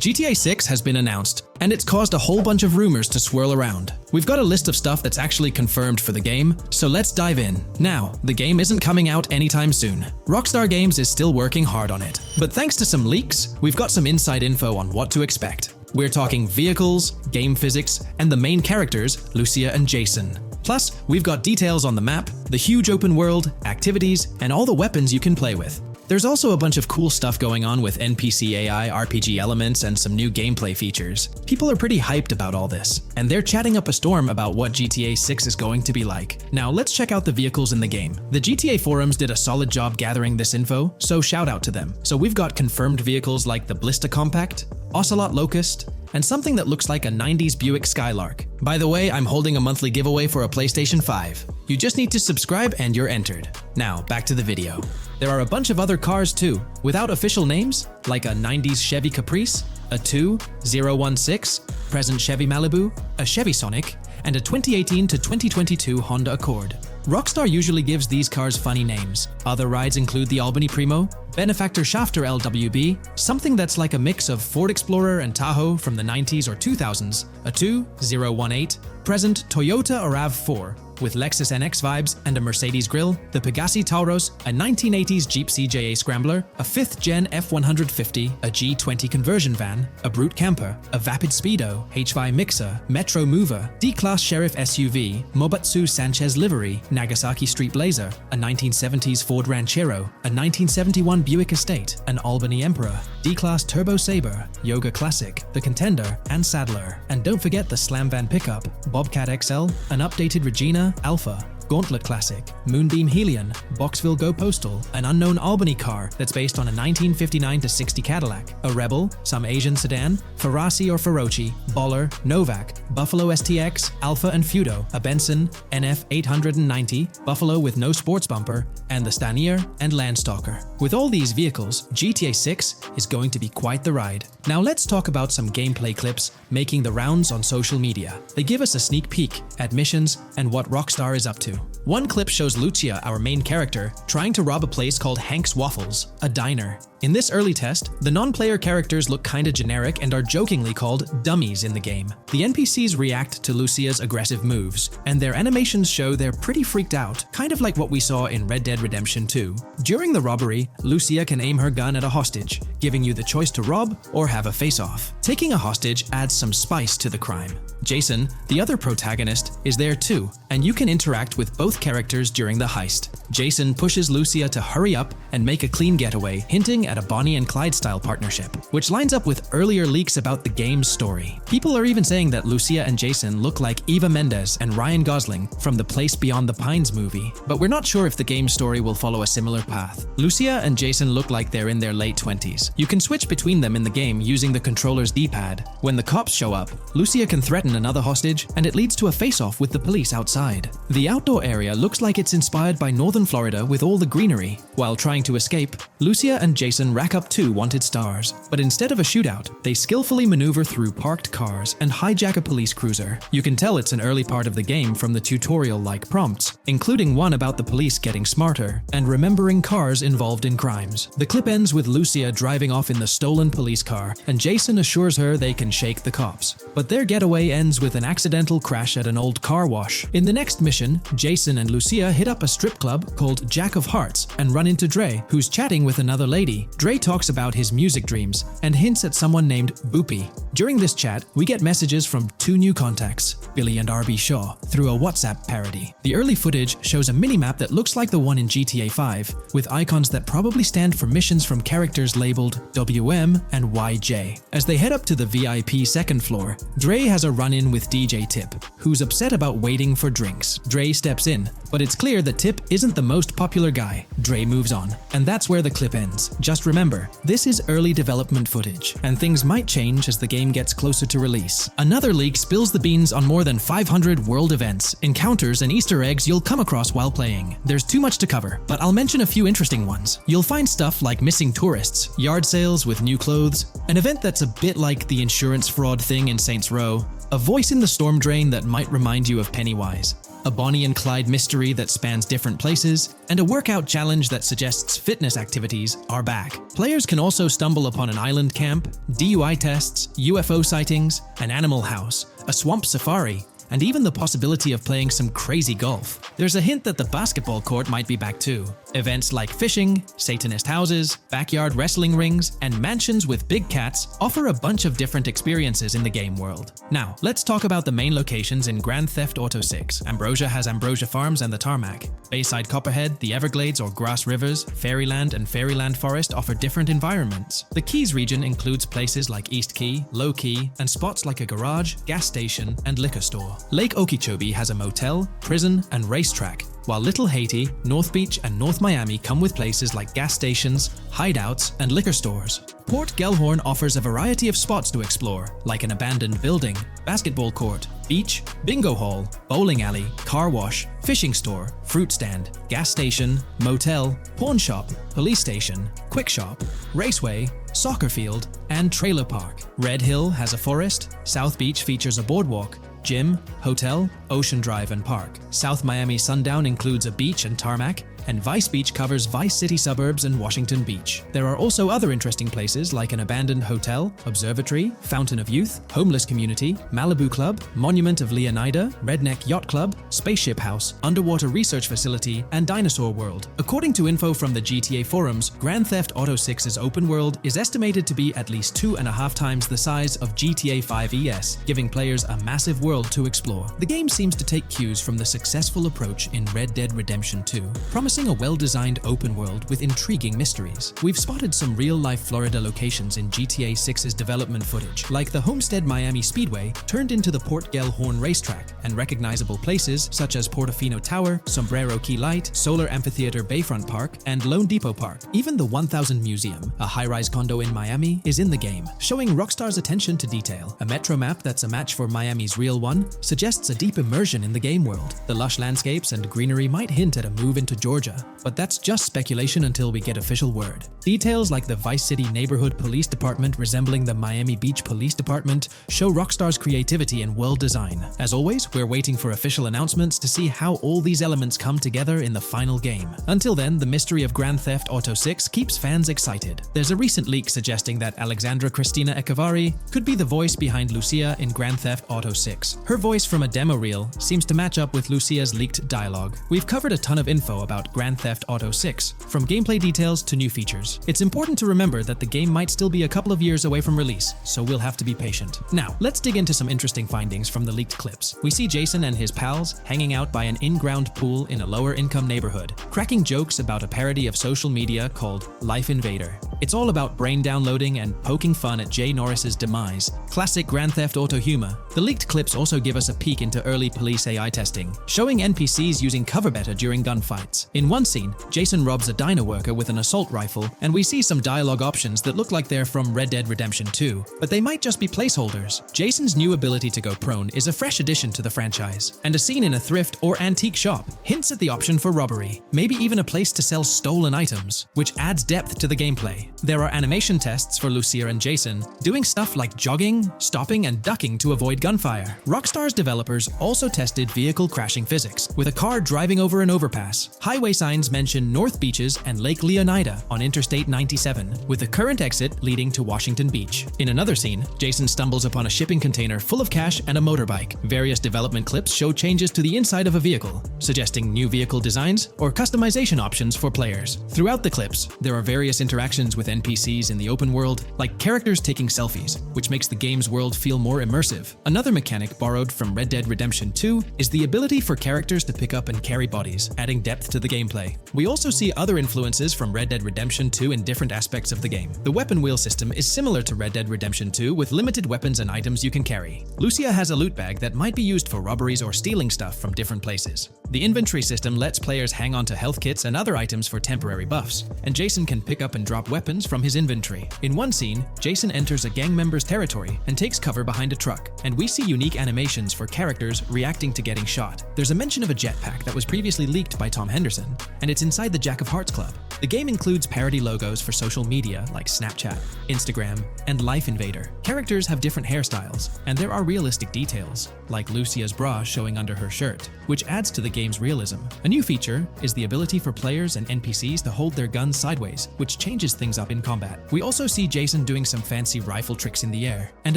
GTA 6 has been announced, and it's caused a whole bunch of rumors to swirl around. We've got a list of stuff that's actually confirmed for the game, so let's dive in. Now, the game isn't coming out anytime soon. Rockstar Games is still working hard on it, but thanks to some leaks, we've got some inside info on what to expect. We're talking vehicles, game physics, and the main characters, Lucia and Jason. Plus, we've got details on the map, the huge open world, activities, and all the weapons you can play with. There's also a bunch of cool stuff going on with NPC AI, RPG elements, and some new gameplay features. People are pretty hyped about all this, and they're chatting up a storm about what GTA 6 is going to be like. Now let's check out the vehicles in the game. The GTA forums did a solid job gathering this info, so shout out to them. So we've got confirmed vehicles like the Blista Compact, Ocelot Locust, and something that looks like a 90s Buick Skylark. By the way, I'm holding a monthly giveaway for a PlayStation 5. You just need to subscribe and you're entered. Now, back to the video. There are a bunch of other cars too, without official names, like a 90s Chevy Caprice, a 2016 present Chevy Malibu, a Chevy Sonic, and a 2018 to 2022 Honda Accord. Rockstar usually gives these cars funny names. Other rides include the Albany Primo, Benefactor Shafter LWB, something that's like a mix of Ford Explorer and Tahoe from the 90s or 2000s, a 2018 present Toyota RAV4, with Lexus NX vibes and a Mercedes grille, the Pegassi Tauros, a 1980s Jeep CJA Scrambler, a 5th Gen F150, a G20 conversion van, a Brute Camper, a Vapid Speedo, HY Mixer, Metro Mover, D-Class Sheriff SUV, Mobatsu Sanchez Livery, Nagasaki Street Blazer, a 1970s Ford Ranchero, a 1971 Buick Estate, an Albany Emperor, D-Class Turbo Sabre, Yoga Classic, the Contender, and Sadler. And don't forget the Slam Van Pickup, Bobcat XL, an updated Regina, Alpha, Gauntlet Classic, Moonbeam Helion, Boxville Go Postal, an unknown Albany car that's based on a 1959-60 Cadillac, a Rebel, some Asian sedan, Ferrari or Feroci, Baller, Novak, Buffalo STX, Alpha and Feudo, a Benson, NF 890, Buffalo with no sports bumper, and the Stanier and Landstalker. With all these vehicles, GTA 6 is going to be quite the ride. Now let's talk about some gameplay clips making the rounds on social media. They give us a sneak peek at missions and what Rockstar is up to. One clip shows Lucia, our main character, trying to rob a place called Hank's Waffles, a diner. In this early test, the non-player characters look kinda generic and are jokingly called dummies in the game. The NPCs react to Lucia's aggressive moves, and their animations show they're pretty freaked out, kind of like what we saw in Red Dead Redemption 2. During the robbery, Lucia can aim her gun at a hostage, giving you the choice to rob or have a face-off. Taking a hostage adds some spice to the crime. Jason, the other protagonist, is there too, and you can interact with both characters during the heist. Jason pushes Lucia to hurry up and make a clean getaway, hinting at a Bonnie and Clyde style partnership, which lines up with earlier leaks about the game's story. People are even saying that Lucia and Jason look like Eva Mendes and Ryan Gosling from the Place Beyond the Pines movie, but we're not sure if the game's story will follow a similar path. Lucia and Jason look like they're in their late 20s. You can switch between them in the game using the controller's D-pad. When the cops show up, Lucia can threaten another hostage, and it leads to a face-off with the police outside. The outdoor area looks like it's inspired by northern Florida with all the greenery. While trying to escape, Lucia and Jason rack up 2 wanted stars, but instead of a shootout, they skillfully maneuver through parked cars and hijack a police cruiser. You can tell it's an early part of the game from the tutorial-like prompts, including one about the police getting smarter and remembering cars involved in crimes. The clip ends with Lucia driving off in the stolen police car, and Jason assures her they can shake the cops. But their getaway ends with an accidental crash at an old car wash. In the next mission, Jason and Lucia hit up a strip club called Jack of Hearts and run into Dre, who's chatting with another lady. Dre talks about his music dreams and hints at someone named Boopy. During this chat, we get messages from 2 new contacts, Billy and RB Shaw, through a WhatsApp parody. The early footage shows a minimap that looks like the one in GTA 5, with icons that probably stand for missions from characters labeled WM and YJ. As they head up to the VIP second floor, Dre has a run-in with DJ Tip, who's upset about waiting for drinks. Dre steps in, but it's clear that Tip isn't the most popular guy. Dre moves on, and that's where the clip ends. Just remember, this is early development footage, and things might change as the game gets closer to release. Another leak spills the beans on more than 500 world events, encounters, and Easter eggs you'll come across while playing. There's too much to cover, but I'll mention a few interesting ones. You'll find stuff like missing tourists, yard sales with new clothes, an event that's a bit like the insurance fraud thing in Saints Row, a voice in the storm drain that might remind you of Pennywise, a Bonnie and Clyde mystery that spans different places, and a workout challenge that suggests fitness activities are back. Players can also stumble upon an island camp, DUI tests, UFO sightings, an animal house, a swamp safari, and even the possibility of playing some crazy golf. There's a hint that the basketball court might be back too. Events like fishing, Satanist houses, backyard wrestling rings, and mansions with big cats offer a bunch of different experiences in the game world. Now, let's talk about the main locations in Grand Theft Auto 6. Ambrosia has Ambrosia Farms and the Tarmac. Bayside Copperhead, the Everglades or Grass Rivers, Fairyland and Fairyland Forest offer different environments. The Keys region includes places like East Key, Low Key, and spots like a garage, gas station, and liquor store. Lake Okeechobee has a motel, prison, and racetrack, while Little Haiti, North Beach, and North Miami come with places like gas stations, hideouts, and liquor stores. Port Gellhorn offers a variety of spots to explore, like an abandoned building, basketball court, beach, bingo hall, bowling alley, car wash, fishing store, fruit stand, gas station, motel, pawn shop, police station, quick shop, raceway, soccer field, and trailer park. Red Hill has a forest, South Beach features a boardwalk, gym, hotel, Ocean Drive and Park. South Miami Sundown includes a beach and tarmac, and Vice Beach covers Vice City suburbs and Washington Beach. There are also other interesting places like an abandoned hotel, observatory, Fountain of Youth, homeless community, Malibu Club, Monument of Leonida, Redneck Yacht Club, Spaceship House, underwater research facility, and Dinosaur World. According to info from the GTA forums, Grand Theft Auto 6's open world is estimated to be at least 2.5 times the size of GTA 5 ES, giving players a massive world to explore. The game seems to take cues from the successful approach in Red Dead Redemption 2, promising a well-designed open world with intriguing mysteries. We've spotted some real-life Florida locations in GTA 6's development footage, like the Homestead Miami Speedway turned into the Port Gellhorn racetrack, and recognizable places such as Portofino Tower, Sombrero Key Light, Solar Amphitheater Bayfront Park, and Lone Depot Park. Even the 1000 Museum, a high-rise condo in Miami, is in the game, showing Rockstar's attention to detail. A metro map that's a match for Miami's real one suggests a deep immersion in the game world. The lush landscapes and greenery might hint at a move into Georgia, but that's just speculation until we get official word. Details like the Vice City Neighborhood Police Department resembling the Miami Beach Police Department show Rockstar's creativity and world design. As always, we're waiting for official announcements to see how all these elements come together in the final game. Until then, the mystery of Grand Theft Auto 6 keeps fans excited. There's a recent leak suggesting that Alexandra Christina Echevarri could be the voice behind Lucia in Grand Theft Auto 6. Her voice from a demo reel seems to match up with Lucia's leaked dialogue. We've covered a ton of info about Grand Theft Auto 6, from gameplay details to new features. It's important to remember that the game might still be a couple of years away from release, so we'll have to be patient. Now, let's dig into some interesting findings from the leaked clips. We see Jason and his pals hanging out by an in-ground pool in a lower-income neighborhood, cracking jokes about a parody of social media called Life Invader. It's all about brain downloading and poking fun at Jay Norris's demise. Classic Grand Theft Auto humor. The leaked clips also give us a peek into early police AI testing, showing NPCs using cover better during gunfights. In one scene, Jason robs a diner worker with an assault rifle, and we see some dialogue options that look like they're from Red Dead Redemption 2, but they might just be placeholders. Jason's new ability to go prone is a fresh addition to the franchise, and a scene in a thrift or antique shop hints at the option for robbery, maybe even a place to sell stolen items, which adds depth to the gameplay. There are animation tests for Lucia and Jason, doing stuff like jogging, stopping, and ducking to avoid gunfire. Rockstar's developers also tested vehicle crashing physics, with a car driving over an overpass. Highway signs mention North Beaches and Lake Leonida on Interstate 97, with the current exit leading to Washington Beach. In another scene, Jason stumbles upon a shipping container full of cash and a motorbike. Various development clips show changes to the inside of a vehicle, suggesting new vehicle designs or customization options for players. Throughout the clips, there are various interactions with NPCs in the open world, like characters taking selfies, which makes the game's world feel more immersive. Another mechanic borrowed from Red Dead Redemption 2 is the ability for characters to pick up and carry bodies, adding depth to the gameplay. We also see other influences from Red Dead Redemption 2 in different aspects of the game. The weapon wheel system is similar to Red Dead Redemption 2 with limited weapons and items you can carry. Lucia has a loot bag that might be used for robberies or stealing stuff from different places. The inventory system lets players hang on to health kits and other items for temporary buffs, and Jason can pick up and drop weapons from his inventory. In one scene, Jason enters a gang member's territory and takes cover behind a truck, and we see unique animations for characters reacting to getting shot. There's a mention of a jetpack that was previously leaked by Tom Henderson, and it's inside the Jack of Hearts Club. The game includes parody logos for social media like Snapchat, Instagram, and Life Invader. Characters have different hairstyles, and there are realistic details, like Lucia's bra showing under her shirt, which adds to the game's realism. A new feature is the ability for players and NPCs to hold their guns sideways, which changes things up in combat. We also see Jason doing some fancy rifle tricks in the air, and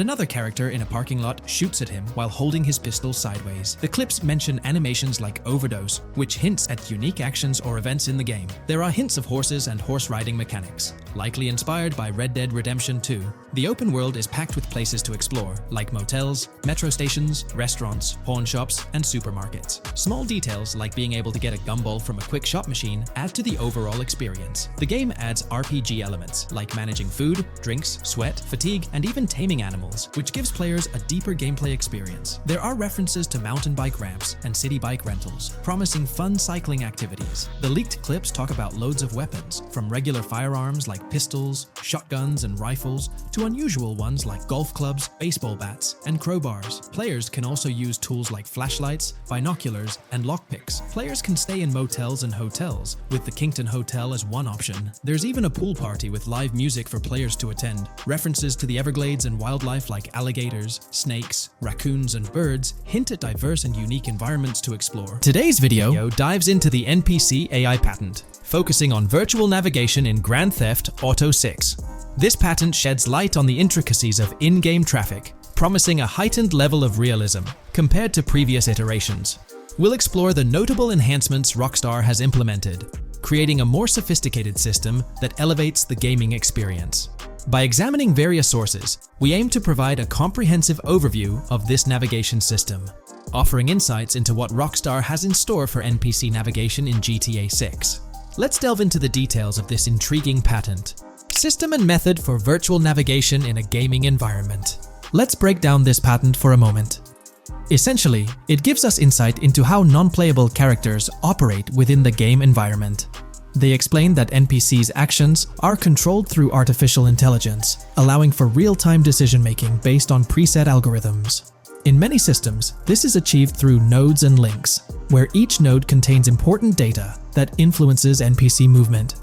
another character in a parking lot shoots at him while holding his pistol sideways. The clips mention animations like Overdose, which hints at unique actions or events in the game. There are hints of horses and horse riding mechanics, likely inspired by Red Dead Redemption 2. The open world is packed with places to explore, like motels, metro stations, restaurants, pawn shops, and supermarkets. Small details like being able to get a gumball from a quick shop machine add to the overall experience. The game adds RPG elements, like managing food, drinks, sweat, fatigue, and even taming animals, which gives players a deeper gameplay experience. There are references to mountain bike ramps and city bike rentals, promising fun cycling activities. The leaked clips talk about loads of weapons, from regular firearms like pistols, shotguns, and rifles, to unusual ones like golf clubs, baseball bats, and crowbars. Players can also use tools like flashlights, binoculars, and lockpicks. Players can stay in motels and hotels, with the Kington Hotel as one option. There's even a pool party with live music for players to attend. References to the Everglades and wildlife like alligators, snakes, raccoons, and birds hint at diverse and unique environments to explore. Today's video dives into the NPC AI patent, focusing on virtual navigation in Grand Theft Auto 6. This patent sheds light on the intricacies of in-game traffic, promising a heightened level of realism compared to previous iterations. We'll explore the notable enhancements Rockstar has implemented, creating a more sophisticated system that elevates the gaming experience. By examining various sources, we aim to provide a comprehensive overview of this navigation system, offering insights into what Rockstar has in store for NPC navigation in GTA 6. Let's delve into the details of this intriguing patent. System and method for virtual navigation in a gaming environment. Let's break down this patent for a moment. Essentially, it gives us insight into how non-playable characters operate within the game environment. They explain that NPCs' actions are controlled through artificial intelligence, allowing for real-time decision-making based on preset algorithms. In many systems, this is achieved through nodes and links, where each node contains important data that influences NPC movement.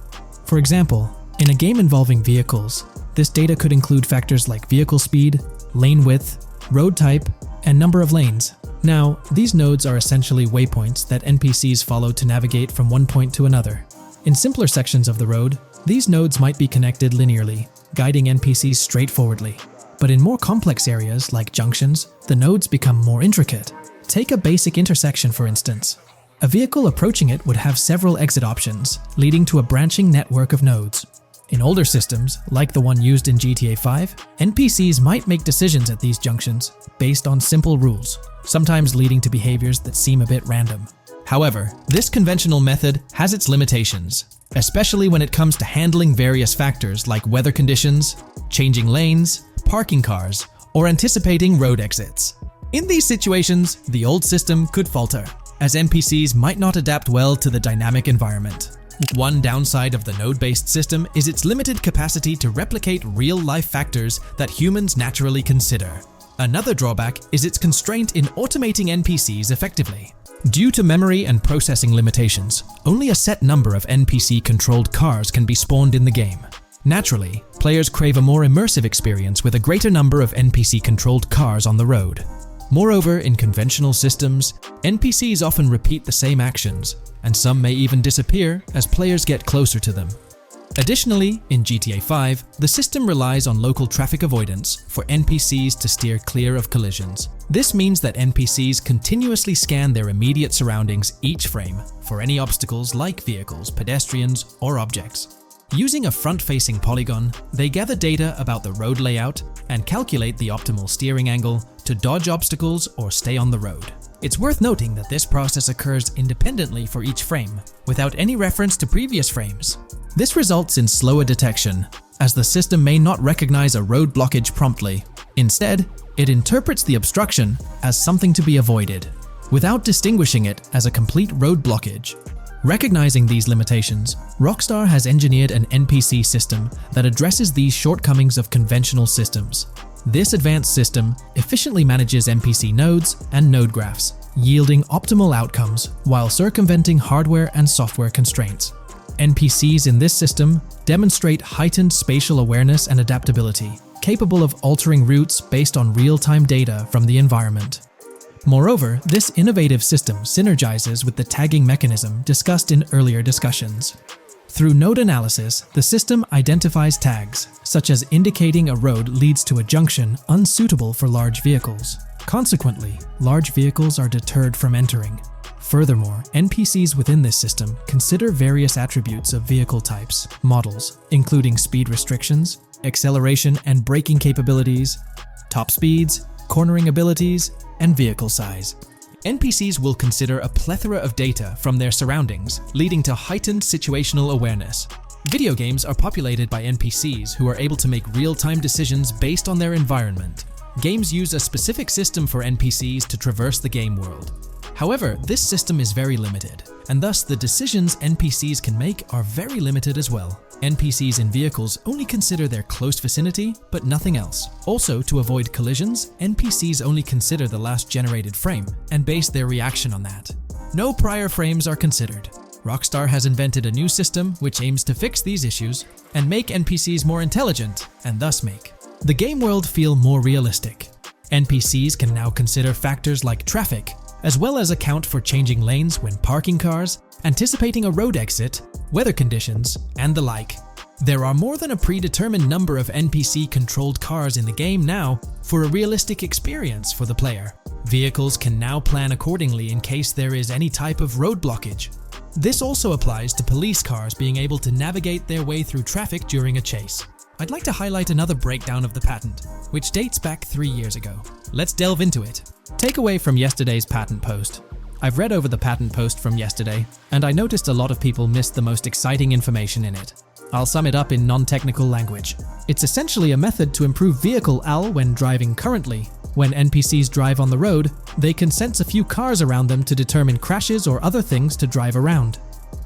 For example, in a game involving vehicles, this data could include factors like vehicle speed, lane width, road type, and number of lanes. Now, these nodes are essentially waypoints that NPCs follow to navigate from one point to another. In simpler sections of the road, these nodes might be connected linearly, guiding NPCs straightforwardly. But in more complex areas, like junctions, the nodes become more intricate. Take a basic intersection, for instance. A vehicle approaching it would have several exit options, leading to a branching network of nodes. In older systems, like the one used in GTA 5, NPCs might make decisions at these junctions based on simple rules, sometimes leading to behaviors that seem a bit random. However, this conventional method has its limitations, especially when it comes to handling various factors like weather conditions, changing lanes, parking cars, or anticipating road exits. In these situations, the old system could falter, as NPCs might not adapt well to the dynamic environment. One downside of the node-based system is its limited capacity to replicate real-life factors that humans naturally consider. Another drawback is its constraint in automating NPCs effectively. Due to memory and processing limitations, only a set number of NPC-controlled cars can be spawned in the game. Naturally, players crave a more immersive experience with a greater number of NPC-controlled cars on the road. Moreover, in conventional systems, NPCs often repeat the same actions, and some may even disappear as players get closer to them. Additionally, in GTA 5, the system relies on local traffic avoidance for NPCs to steer clear of collisions. This means that NPCs continuously scan their immediate surroundings each frame for any obstacles like vehicles, pedestrians, or objects. Using a front-facing polygon, they gather data about the road layout and calculate the optimal steering angle to dodge obstacles or stay on the road. It's worth noting that this process occurs independently for each frame, without any reference to previous frames. This results in slower detection, as the system may not recognize a road blockage promptly. Instead, it interprets the obstruction as something to be avoided. without distinguishing it as a complete road blockage. Recognizing these limitations, Rockstar has engineered an NPC system that addresses these shortcomings of conventional systems. This advanced system efficiently manages NPC nodes and node graphs, yielding optimal outcomes while circumventing hardware and software constraints. NPCs in this system demonstrate heightened spatial awareness and adaptability, capable of altering routes based on real-time data from the environment. Moreover, this innovative system synergizes with the tagging mechanism discussed in earlier discussions. Through node analysis, the system identifies tags, such as indicating a road leads to a junction unsuitable for large vehicles. Consequently, large vehicles are deterred from entering. Furthermore, NPCs within this system consider various attributes of vehicle types, models, including speed restrictions, acceleration and braking capabilities, top speeds, cornering abilities, and vehicle size. NPCs will consider a plethora of data from their surroundings, leading to heightened situational awareness. Video games are populated by NPCs who are able to make real-time decisions based on their environment. Games use a specific system for NPCs to traverse the game world. However, this system is very limited, and thus the decisions NPCs can make are very limited as well. NPCs in vehicles only consider their close vicinity, but nothing else. Also, to avoid collisions, NPCs only consider the last generated frame and base their reaction on that. No prior frames are considered. Rockstar has invented a new system which aims to fix these issues and make NPCs more intelligent, and thus make the game world feel more realistic. NPCs can now consider factors like traffic, as well as account for changing lanes when parking cars, anticipating a road exit, weather conditions, and the like. There are more than a predetermined number of NPC-controlled cars in the game now for a realistic experience for the player. Vehicles can now plan accordingly in case there is any type of road blockage. This also applies to police cars being able to navigate their way through traffic during a chase. I'd like to highlight another breakdown of the patent, which dates back 3 years ago. Let's delve into it. Takeaway from yesterday's patent post. I've read over the patent post from yesterday, and I noticed a lot of people missed the most exciting information in it. I'll sum it up in non-technical language. It's essentially a method to improve vehicle AL when driving currently. When NPCs drive on the road, they can sense a few cars around them to determine crashes or other things to drive around.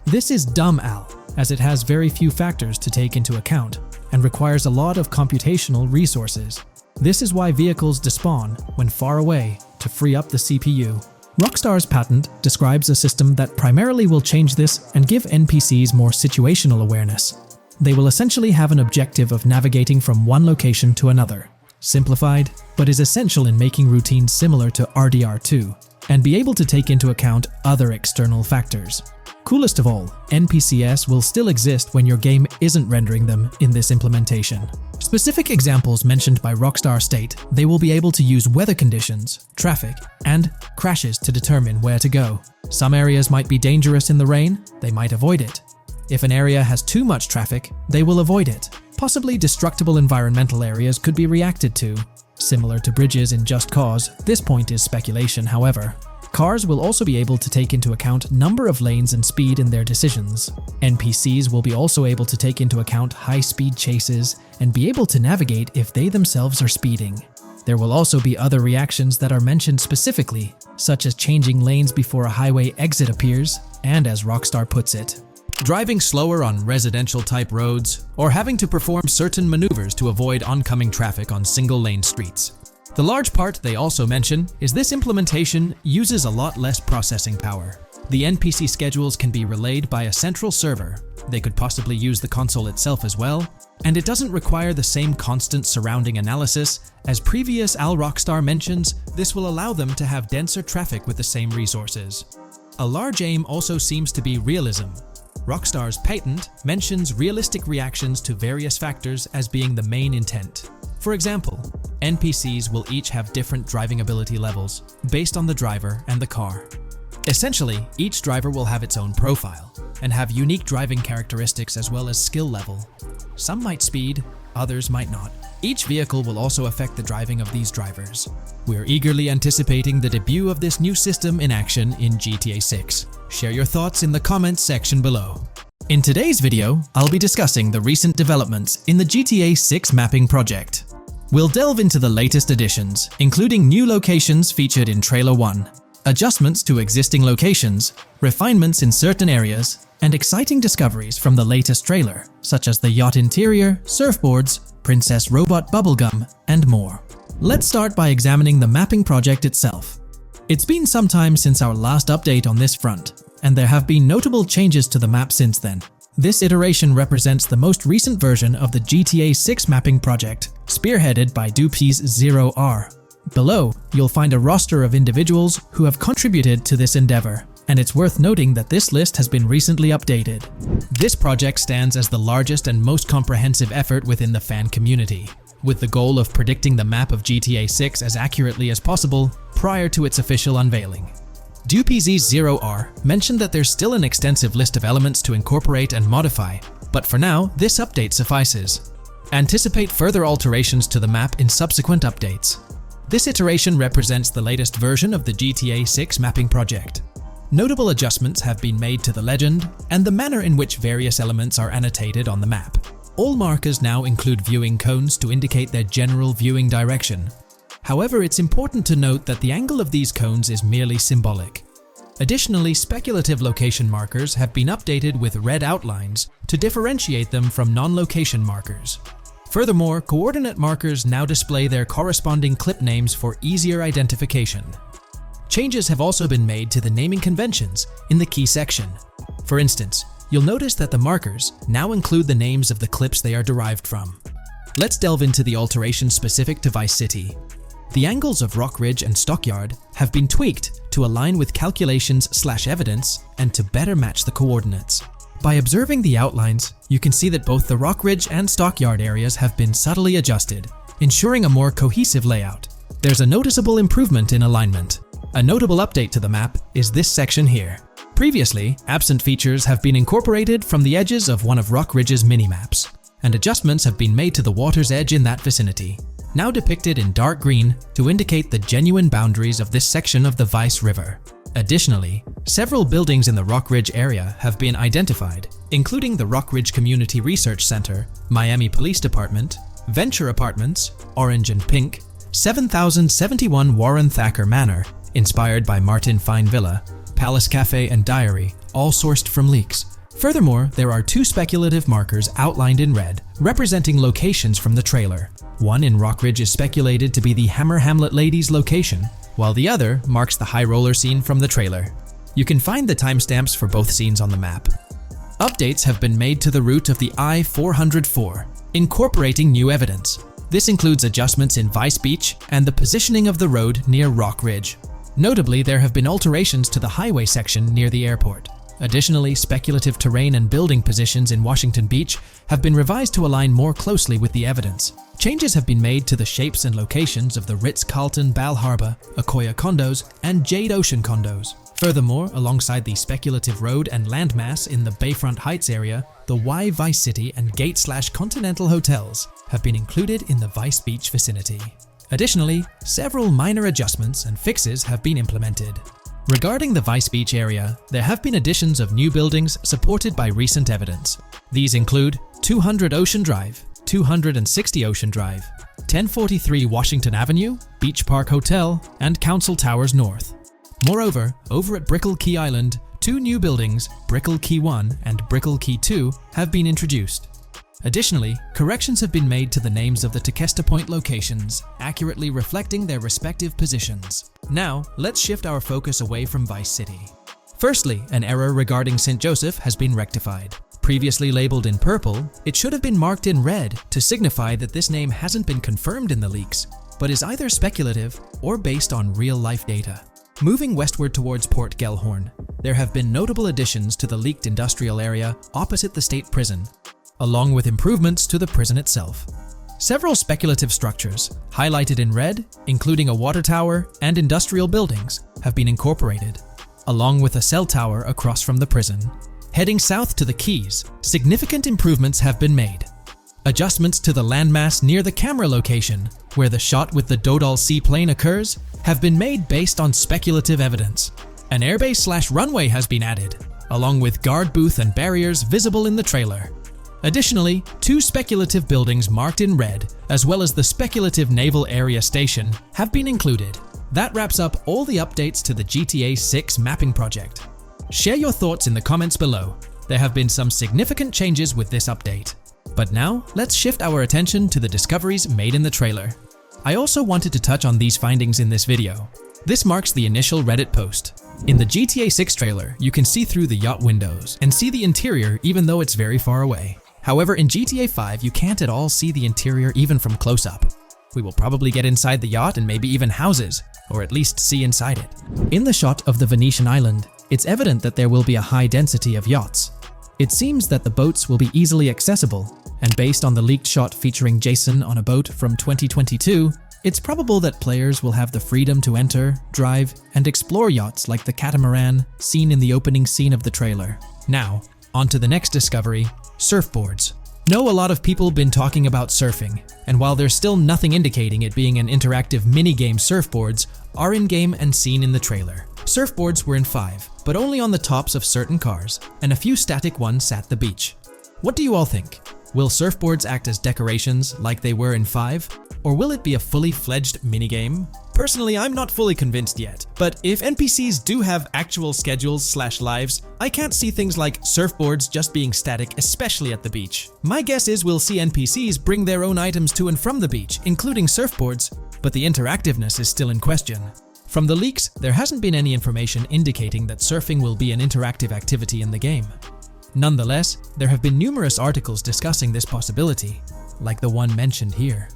This is dumb AL, as it has very few factors to take into account, and requires a lot of computational resources. This is why vehicles despawn when far away to free up the CPU. Rockstar's patent describes a system that primarily will change this and give NPCs more situational awareness. They will essentially have an objective of navigating from one location to another. Simplified, but is essential in making routines similar to RDR2, and be able to take into account other external factors. Coolest of all, NPCs will still exist when your game isn't rendering them in this implementation. Specific examples mentioned by Rockstar state they will be able to use weather conditions, traffic, and crashes to determine where to go. Some areas might be dangerous in the rain, they might avoid it. If an area has too much traffic, they will avoid it. Possibly destructible environmental areas could be reacted to. Similar to bridges in Just Cause, this point is speculation, however. Cars will also be able to take into account number of lanes and speed in their decisions. NPCs will be also able to take into account high-speed chases and be able to navigate if they themselves are speeding. There will also be other reactions that are mentioned specifically, such as changing lanes before a highway exit appears, and as Rockstar puts it, driving slower on residential-type roads, or having to perform certain maneuvers to avoid oncoming traffic on single-lane streets. The large part they also mention is this implementation uses a lot less processing power. The NPC schedules can be relayed by a central server. They could possibly use the console itself as well, and it doesn't require the same constant surrounding analysis. As previous AL Rockstar mentions, this will allow them to have denser traffic with the same resources. A large aim also seems to be realism. Rockstar's patent mentions realistic reactions to various factors as being the main intent. For example, NPCs will each have different driving ability levels based on the driver and the car. Essentially, each driver will have its own profile and have unique driving characteristics as well as skill level. Some might speed, others might not. Each vehicle will also affect the driving of these drivers. We're eagerly anticipating the debut of this new system in action in GTA 6. Share your thoughts in the comments section below. In today's video, I'll be discussing the recent developments in the GTA 6 mapping project. We'll delve into the latest additions, including new locations featured in Trailer 1, adjustments to existing locations, refinements in certain areas, and exciting discoveries from the latest trailer, such as the yacht interior, surfboards, Princess Robot bubblegum, and more. Let's start by examining the mapping project itself. It's been some time since our last update on this front, and there have been notable changes to the map since then. This iteration represents the most recent version of the GTA 6 mapping project, spearheaded by Dupes Zero R. Below, you'll find a roster of individuals who have contributed to this endeavor, and it's worth noting that this list has been recently updated. This project stands as the largest and most comprehensive effort within the fan community, with the goal of predicting the map of GTA 6 as accurately as possible prior to its official unveiling. DupesZ0R mentioned that there's still an extensive list of elements to incorporate and modify, but for now, this update suffices. Anticipate further alterations to the map in subsequent updates. This iteration represents the latest version of the GTA 6 mapping project. Notable adjustments have been made to the legend and the manner in which various elements are annotated on the map. All markers now include viewing cones to indicate their general viewing direction. However, it's important to note that the angle of these cones is merely symbolic. Additionally, speculative location markers have been updated with red outlines to differentiate them from non-location markers. Furthermore, coordinate markers now display their corresponding clip names for easier identification. Changes have also been made to the naming conventions in the key section. For instance, you'll notice that the markers now include the names of the clips they are derived from. Let's delve into the alterations specific to Vice City. The angles of Rock Ridge and Stockyard have been tweaked to align with calculations/evidence and to better match the coordinates. By observing the outlines, you can see that both the Rock Ridge and Stockyard areas have been subtly adjusted, ensuring a more cohesive layout. There's a noticeable improvement in alignment. A notable update to the map is this section here. Previously, absent features have been incorporated from the edges of one of Rock Ridge's mini-maps, and adjustments have been made to the water's edge in that vicinity, now depicted in dark green to indicate the genuine boundaries of this section of the Vice River. Additionally, several buildings in the Rock Ridge area have been identified, including the Rock Ridge Community Research Center, Miami Police Department, Venture Apartments, Orange and Pink, 7071 Warren Thacker Manor, inspired by Martin Fine Villa, Palace Cafe and Diary, all sourced from leaks. Furthermore, there are two speculative markers outlined in red, representing locations from the trailer. One in Rock Ridge is speculated to be the Hammer Hamlet Ladies location, while the other marks the high roller scene from the trailer. You can find the timestamps for both scenes on the map. Updates have been made to the route of the I-404, incorporating new evidence. This includes adjustments in Vice Beach and the positioning of the road near Rock Ridge. Notably, there have been alterations to the highway section near the airport. Additionally, speculative terrain and building positions in Washington Beach have been revised to align more closely with the evidence. Changes have been made to the shapes and locations of the Ritz-Carlton Bal Harbour, Akoya condos, and Jade Ocean condos. Furthermore, alongside the speculative road and landmass in the Bayfront Heights area, the Y Vice City and Gate/Continental hotels have been included in the Vice Beach vicinity. Additionally, several minor adjustments and fixes have been implemented. Regarding the Vice Beach area, there have been additions of new buildings supported by recent evidence. These include 200 Ocean Drive, 260 Ocean Drive, 1043 Washington Avenue, Beach Park Hotel, and Council Towers North. Moreover, over at Brickell Key Island, two new buildings, Brickell Key 1 and Brickell Key 2, have been introduced. Additionally, corrections have been made to the names of the Tequesta Point locations, accurately reflecting their respective positions. Now, let's shift our focus away from Vice City. Firstly, an error regarding St. Joseph has been rectified. Previously labeled in purple, it should have been marked in red to signify that this name hasn't been confirmed in the leaks, but is either speculative or based on real-life data. Moving westward towards Port Gellhorn, there have been notable additions to the leaked industrial area opposite the state prison, along with improvements to the prison itself. Several speculative structures, highlighted in red, including a water tower and industrial buildings, have been incorporated, along with a cell tower across from the prison. Heading south to the Keys, significant improvements have been made. Adjustments to the landmass near the camera location, where the shot with the Dodal seaplane occurs, have been made based on speculative evidence. An airbase/runway has been added, along with guard booth and barriers visible in the trailer. Additionally, two speculative buildings marked in red, as well as the speculative Naval Area Station, have been included. That wraps up all the updates to the GTA 6 mapping project. Share your thoughts in the comments below. There have been some significant changes with this update. But now, let's shift our attention to the discoveries made in the trailer. I also wanted to touch on these findings in this video. This marks the initial Reddit post. In the GTA 6 trailer, you can see through the yacht windows and see the interior even though it's very far away. However, in GTA 5, you can't at all see the interior even from close up. We will probably get inside the yacht and maybe even houses, or at least see inside it. In the shot of the Venetian island, it's evident that there will be a high density of yachts. It seems that the boats will be easily accessible, and based on the leaked shot featuring Jason on a boat from 2022, it's probable that players will have the freedom to enter, drive, and explore yachts like the catamaran seen in the opening scene of the trailer. Now, on to the next discovery, surfboards. Know a lot of people been talking about surfing, and while there's still nothing indicating it being an interactive minigame, surfboards are in-game and seen in the trailer. Surfboards were in 5, but only on the tops of certain cars, and a few static ones at the beach. What do you all think? Will surfboards act as decorations like they were in 5? Or will it be a fully fledged minigame? Personally, I'm not fully convinced yet, but if NPCs do have actual schedules/lives, I can't see things like surfboards just being static, especially at the beach. My guess is we'll see NPCs bring their own items to and from the beach, including surfboards, but the interactiveness is still in question. From the leaks, there hasn't been any information indicating that surfing will be an interactive activity in the game. Nonetheless, there have been numerous articles discussing this possibility, like the one mentioned here.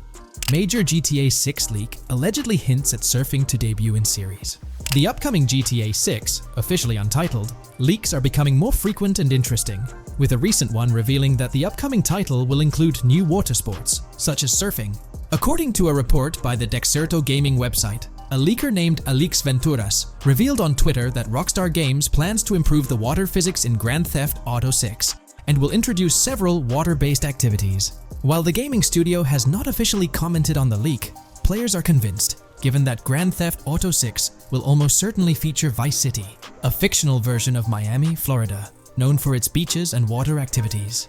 Major GTA 6 leak allegedly hints at surfing to debut in series. The upcoming GTA 6, officially untitled, leaks are becoming more frequent and interesting, with a recent one revealing that the upcoming title will include new water sports, such as surfing. According to a report by the Dexerto gaming website, a leaker named Alix Venturas revealed on Twitter that Rockstar Games plans to improve the water physics in Grand Theft Auto 6 and will introduce several water-based activities. While the gaming studio has not officially commented on the leak, players are convinced, given that Grand Theft Auto 6 will almost certainly feature Vice City, a fictional version of Miami, Florida, known for its beaches and water activities.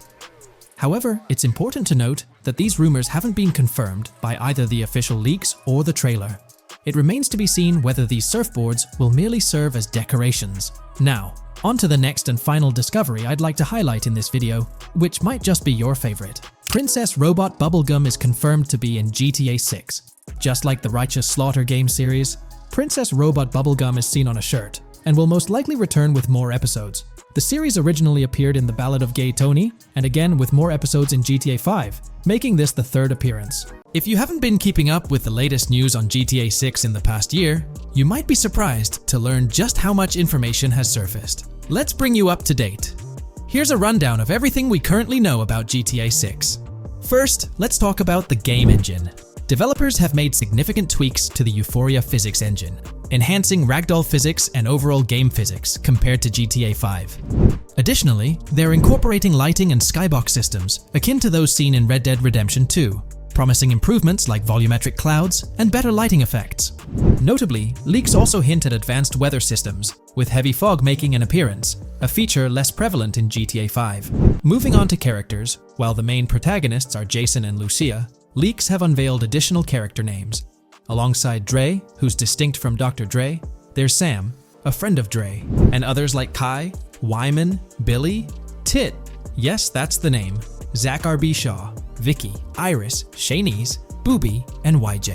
However, it's important to note that these rumors haven't been confirmed by either the official leaks or the trailer. It remains to be seen whether these surfboards will merely serve as decorations. Now, on to the next and final discovery I'd like to highlight in this video, which might just be your favorite. Princess Robot Bubblegum is confirmed to be in GTA 6. Just like the Righteous Slaughter game series, Princess Robot Bubblegum is seen on a shirt, and will most likely return with more episodes. The series originally appeared in The Ballad of Gay Tony, and again with more episodes in GTA 5, making this the third appearance. If you haven't been keeping up with the latest news on GTA 6 in the past year, you might be surprised to learn just how much information has surfaced. Let's bring you up to date. Here's a rundown of everything we currently know about GTA 6. First, let's talk about the game engine. Developers have made significant tweaks to the Euphoria physics engine, enhancing ragdoll physics and overall game physics compared to GTA 5. Additionally, they're incorporating lighting and skybox systems akin to those seen in Red Dead Redemption 2, promising improvements like volumetric clouds and better lighting effects. Notably, leaks also hint at advanced weather systems, with heavy fog making an appearance, a feature less prevalent in GTA 5. Moving on to characters, while the main protagonists are Jason and Lucia, leaks have unveiled additional character names. Alongside Dre, who's distinct from Dr. Dre, there's Sam, a friend of Dre, and others like Kai, Wyman, Billy, Tit, yes, that's the name, Zach R.B. Shaw, Vicky, Iris, Shanice, Booby, and YJ.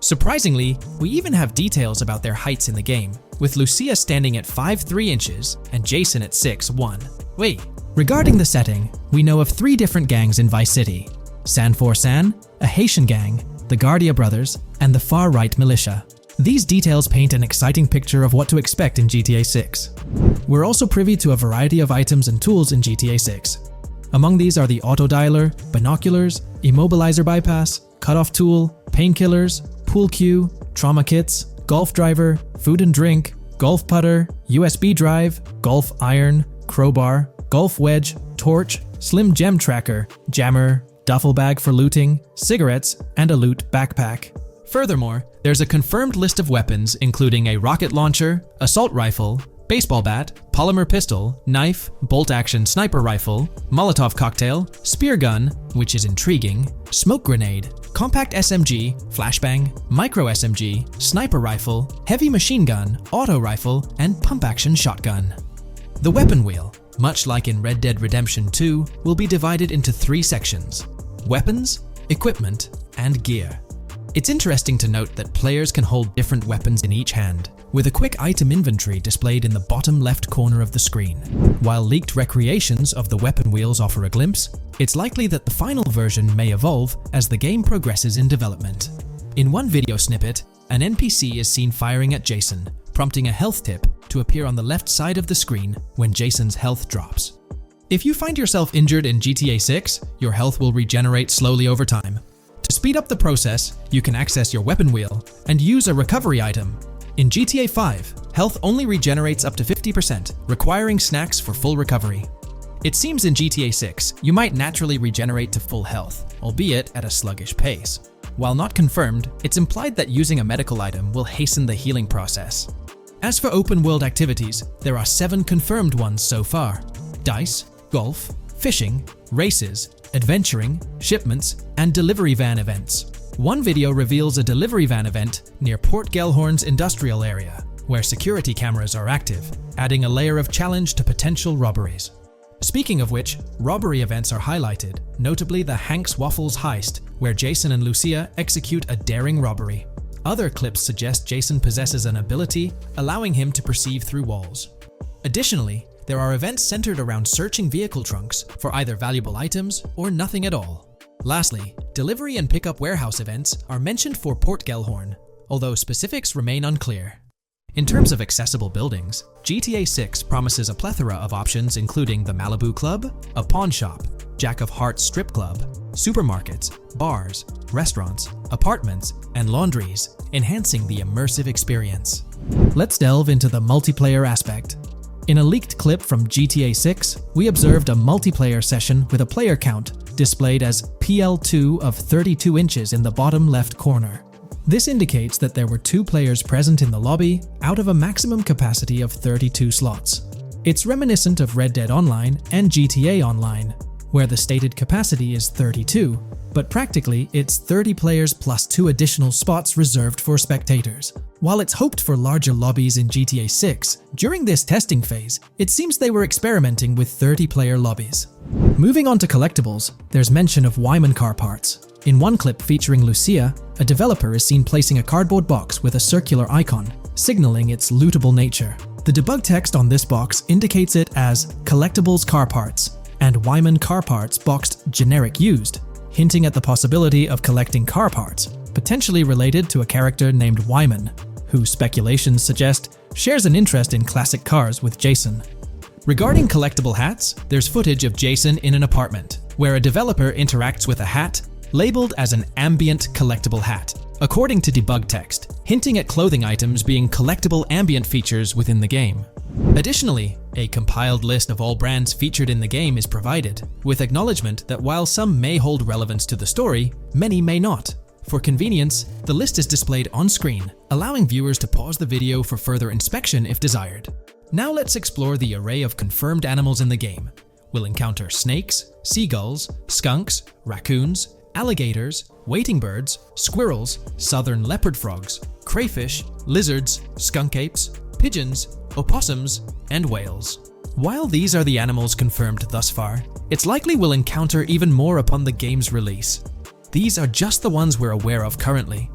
Surprisingly, we even have details about their heights in the game, with Lucia standing at 5'3" inches and Jason at 6'1". Wait, regarding the setting, we know of 3 different gangs in Vice City: San For San, a Haitian gang, the Guardia Brothers, and the Far-Right Militia. These details paint an exciting picture of what to expect in GTA 6. We're also privy to a variety of items and tools in GTA 6. Among these are the auto dialer, binoculars, immobilizer bypass, cutoff tool, painkillers, pool cue, trauma kits, golf driver, food and drink, golf putter, USB drive, golf iron, crowbar, golf wedge, torch, slim gem tracker, jammer, duffel bag for looting, cigarettes, and a loot backpack. Furthermore, there's a confirmed list of weapons including a rocket launcher, assault rifle, baseball bat, polymer pistol, knife, bolt-action sniper rifle, Molotov cocktail, spear gun, which is intriguing, smoke grenade, compact SMG, flashbang, micro SMG, sniper rifle, heavy machine gun, auto rifle, and pump-action shotgun. The weapon wheel, much like in Red Dead Redemption 2, will be divided into 3 sections: weapons, equipment, and gear. It's interesting to note that players can hold different weapons in each hand, with a quick item inventory displayed in the bottom left corner of the screen. While leaked recreations of the weapon wheels offer a glimpse, it's likely that the final version may evolve as the game progresses in development. In one video snippet, an NPC is seen firing at Jason, prompting a health tip to appear on the left side of the screen when Jason's health drops. If you find yourself injured in GTA 6, your health will regenerate slowly over time. To speed up the process, you can access your weapon wheel and use a recovery item. In GTA 5, health only regenerates up to 50%, requiring snacks for full recovery. It seems in GTA 6, you might naturally regenerate to full health, albeit at a sluggish pace. While not confirmed, it's implied that using a medical item will hasten the healing process. As for open-world activities, there are 7 confirmed ones so far: dice, golf, fishing, races, adventuring, shipments, and delivery van events. One video reveals a delivery van event near Port Gellhorn's industrial area, where security cameras are active, adding a layer of challenge to potential robberies. Speaking of which, robbery events are highlighted, notably the Hank's Waffles heist, where Jason and Lucia execute a daring robbery. Other clips suggest Jason possesses an ability allowing him to perceive through walls. Additionally, there are events centered around searching vehicle trunks for either valuable items or nothing at all. Lastly, delivery and pickup warehouse events are mentioned for Port Gellhorn, although specifics remain unclear. In terms of accessible buildings, GTA 6 promises a plethora of options including the Malibu Club, a pawn shop, Jack of Hearts strip club, supermarkets, bars, restaurants, apartments, and laundries, enhancing the immersive experience. Let's delve into the multiplayer aspect. In a leaked clip from GTA 6, we observed a multiplayer session with a player count displayed as PL2 of 32 inches in the bottom left corner. This indicates that there were 2 players present in the lobby out of a maximum capacity of 32 slots. It's reminiscent of Red Dead Online and GTA Online, where the stated capacity is 32, but practically it's 30 players plus 2 additional spots reserved for spectators. While it's hoped for larger lobbies in GTA 6, during this testing phase, it seems they were experimenting with 30-player lobbies. Moving on to collectibles, there's mention of Wyman car parts. In one clip featuring Lucia, a developer is seen placing a cardboard box with a circular icon, signaling its lootable nature. The debug text on this box indicates it as Collectibles Car Parts and Wyman Car Parts boxed Generic Used, hinting at the possibility of collecting car parts, potentially related to a character named Wyman, who speculations suggest shares an interest in classic cars with Jason. Regarding collectible hats, there's footage of Jason in an apartment, where a developer interacts with a hat labeled as an ambient collectible hat, according to debug text, hinting at clothing items being collectible ambient features within the game. Additionally, a compiled list of all brands featured in the game is provided, with acknowledgement that while some may hold relevance to the story, many may not. For convenience, the list is displayed on screen, allowing viewers to pause the video for further inspection if desired. Now let's explore the array of confirmed animals in the game. We'll encounter snakes, seagulls, skunks, raccoons, alligators, wading birds, squirrels, southern leopard frogs, crayfish, lizards, skunk apes, pigeons, opossums, and whales. While these are the animals confirmed thus far, it's likely we'll encounter even more upon the game's release. These are just the ones we're aware of currently.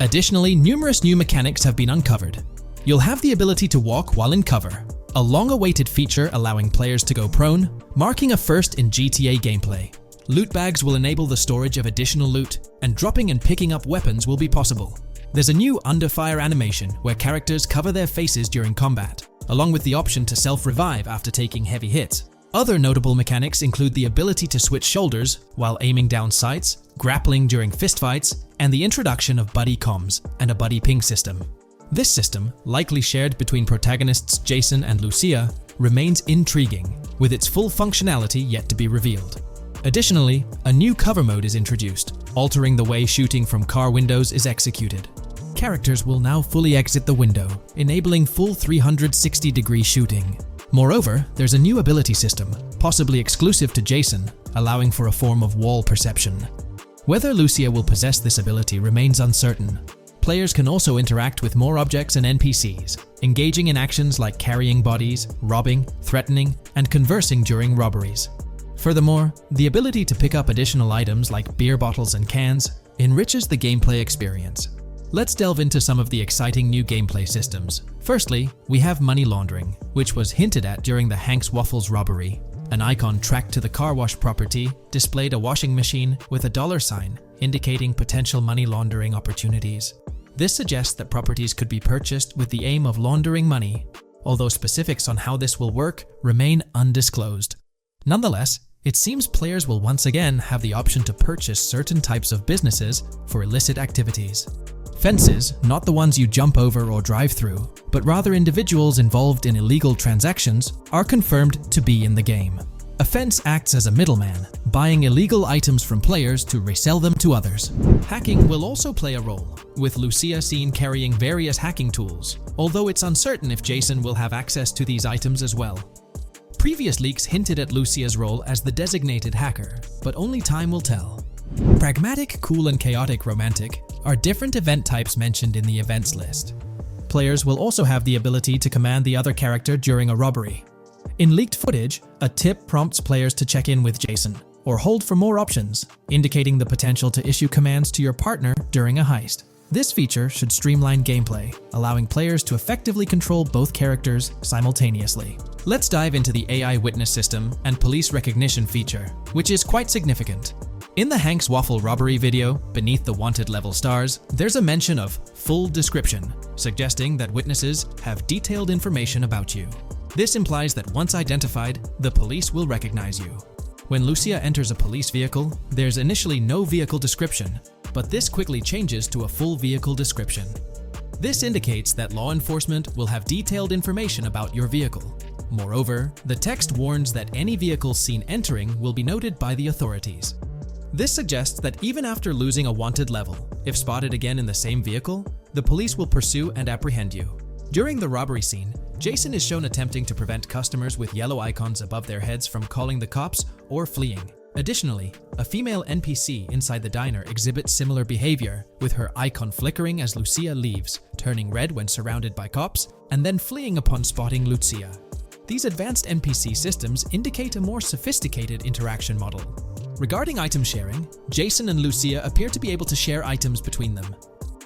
Additionally, numerous new mechanics have been uncovered. You'll have the ability to walk while in cover, a long-awaited feature allowing players to go prone, marking a first in GTA gameplay. Loot bags will enable the storage of additional loot, and dropping and picking up weapons will be possible. There's a new under fire animation where characters cover their faces during combat, along with the option to self-revive after taking heavy hits. Other notable mechanics include the ability to switch shoulders while aiming down sights, grappling during fistfights, and the introduction of buddy comms and a buddy ping system. This system, likely shared between protagonists Jason and Lucia, remains intriguing, with its full functionality yet to be revealed. Additionally, a new cover mode is introduced, altering the way shooting from car windows is executed. characters will now fully exit the window, enabling full 360-degree shooting. Moreover, there's a new ability system, possibly exclusive to Jason, allowing for a form of wall perception. Whether Lucia will possess this ability remains uncertain. Players can also interact with more objects and NPCs, engaging in actions like carrying bodies, robbing, threatening, and conversing during robberies. Furthermore, the ability to pick up additional items like beer bottles and cans enriches the gameplay experience. Let's delve into some of the exciting new gameplay systems. Firstly, we have money laundering, which was hinted at during the Hank's Waffles robbery. An icon tracked to the car wash property displayed a washing machine with a $sign, indicating potential money laundering opportunities. This suggests that properties could be purchased with the aim of laundering money, although specifics on how this will work remain undisclosed. Nonetheless, it seems players will once again have the option to purchase certain types of businesses for illicit activities. Fences, not the ones you jump over or drive through, but rather individuals involved in illegal transactions, are confirmed to be in the game. A fence acts as a middleman, buying illegal items from players to resell them to others. Hacking will also play a role, with Lucia seen carrying various hacking tools, although it's uncertain if Jason will have access to these items as well. Previous leaks hinted at Lucia's role as the designated hacker, but only time will tell. Pragmatic, cool, and chaotic romantic are different event types mentioned in the events list. Players will also have the ability to command the other character during a robbery. In leaked footage, a tip prompts players to check in with Jason, or hold for more options, indicating the potential to issue commands to your partner during a heist. This feature should streamline gameplay, allowing players to effectively control both characters simultaneously. Let's dive into the AI witness system and police recognition feature, which is quite significant. In the Hank's Waffle robbery video, beneath the wanted level stars, there's a mention of full description, suggesting that witnesses have detailed information about you. This implies that once identified, the police will recognize you. When Lucia enters a police vehicle, there's initially no vehicle description, but this quickly changes to a full vehicle description. This indicates that law enforcement will have detailed information about your vehicle. Moreover, the text warns that any vehicle seen entering will be noted by the authorities. This suggests that even after losing a wanted level, if spotted again in the same vehicle, the police will pursue and apprehend you. During the robbery scene, Jason is shown attempting to prevent customers with yellow icons above their heads from calling the cops or fleeing. Additionally, a female NPC inside the diner exhibits similar behavior, with her icon flickering as Lucia leaves, turning red when surrounded by cops, and then fleeing upon spotting Lucia. These advanced NPC systems indicate a more sophisticated interaction model. Regarding item sharing, Jason and Lucia appear to be able to share items between them.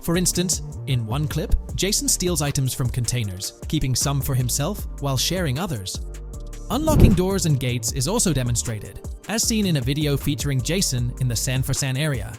For instance, in one clip, Jason steals items from containers, keeping some for himself while sharing others. Unlocking doors and gates is also demonstrated, as seen in a video featuring Jason in the San Fran area.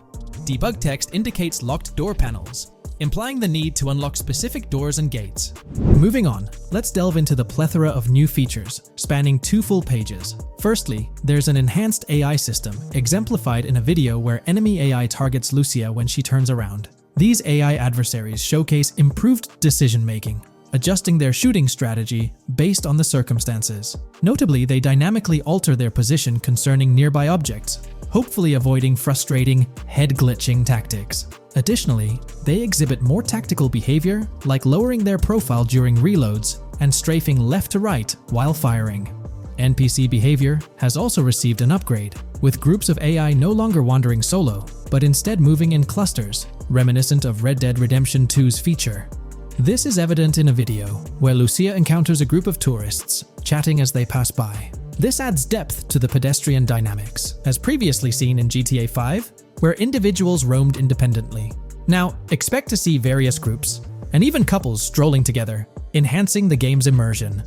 Debug text indicates locked door panels, implying the need to unlock specific doors and gates. Moving on, let's delve into the plethora of new features, spanning 2 full pages. Firstly, there's an enhanced AI system, exemplified in a video where enemy AI targets Lucia when she turns around. These AI adversaries showcase improved decision-making, adjusting their shooting strategy based on the circumstances. Notably, they dynamically alter their position concerning nearby objects, hopefully avoiding frustrating, head-glitching tactics. Additionally, they exhibit more tactical behavior, like lowering their profile during reloads and strafing left to right while firing. NPC behavior has also received an upgrade, with groups of AI no longer wandering solo, but instead moving in clusters, reminiscent of Red Dead Redemption 2's feature. This is evident in a video where Lucia encounters a group of tourists, chatting as they pass by. This adds depth to the pedestrian dynamics, as previously seen in GTA 5, where individuals roamed independently. Now, expect to see various groups, and even couples strolling together, enhancing the game's immersion.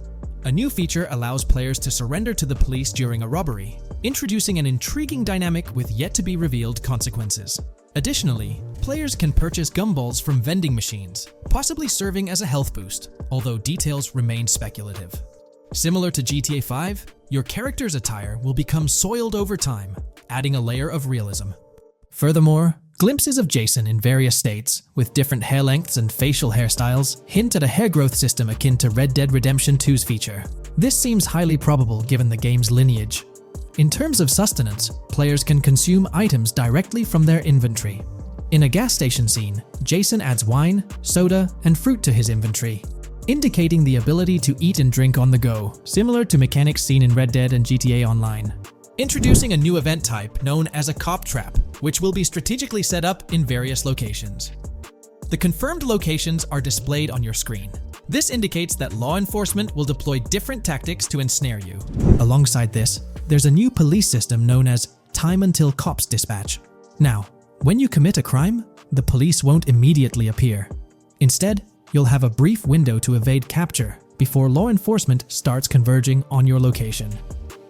A new feature allows players to surrender to the police during a robbery, introducing an intriguing dynamic with yet-to-be-revealed consequences. Additionally, players can purchase gumballs from vending machines, possibly serving as a health boost, although details remain speculative. Similar to GTA 5, your character's attire will become soiled over time, adding a layer of realism. Furthermore, glimpses of Jason in various states, with different hair lengths and facial hairstyles, hint at a hair growth system akin to Red Dead Redemption 2's feature. This seems highly probable given the game's lineage. In terms of sustenance, players can consume items directly from their inventory. In a gas station scene, Jason adds wine, soda, and fruit to his inventory, indicating the ability to eat and drink on the go, similar to mechanics seen in Red Dead and GTA Online. Introducing a new event type known as a cop trap, which will be strategically set up in various locations. The confirmed locations are displayed on your screen. This indicates that law enforcement will deploy different tactics to ensnare you. Alongside this, there's a new police system known as Time Until Cops Dispatch. Now, when you commit a crime, the police won't immediately appear. Instead, you'll have a brief window to evade capture before law enforcement starts converging on your location.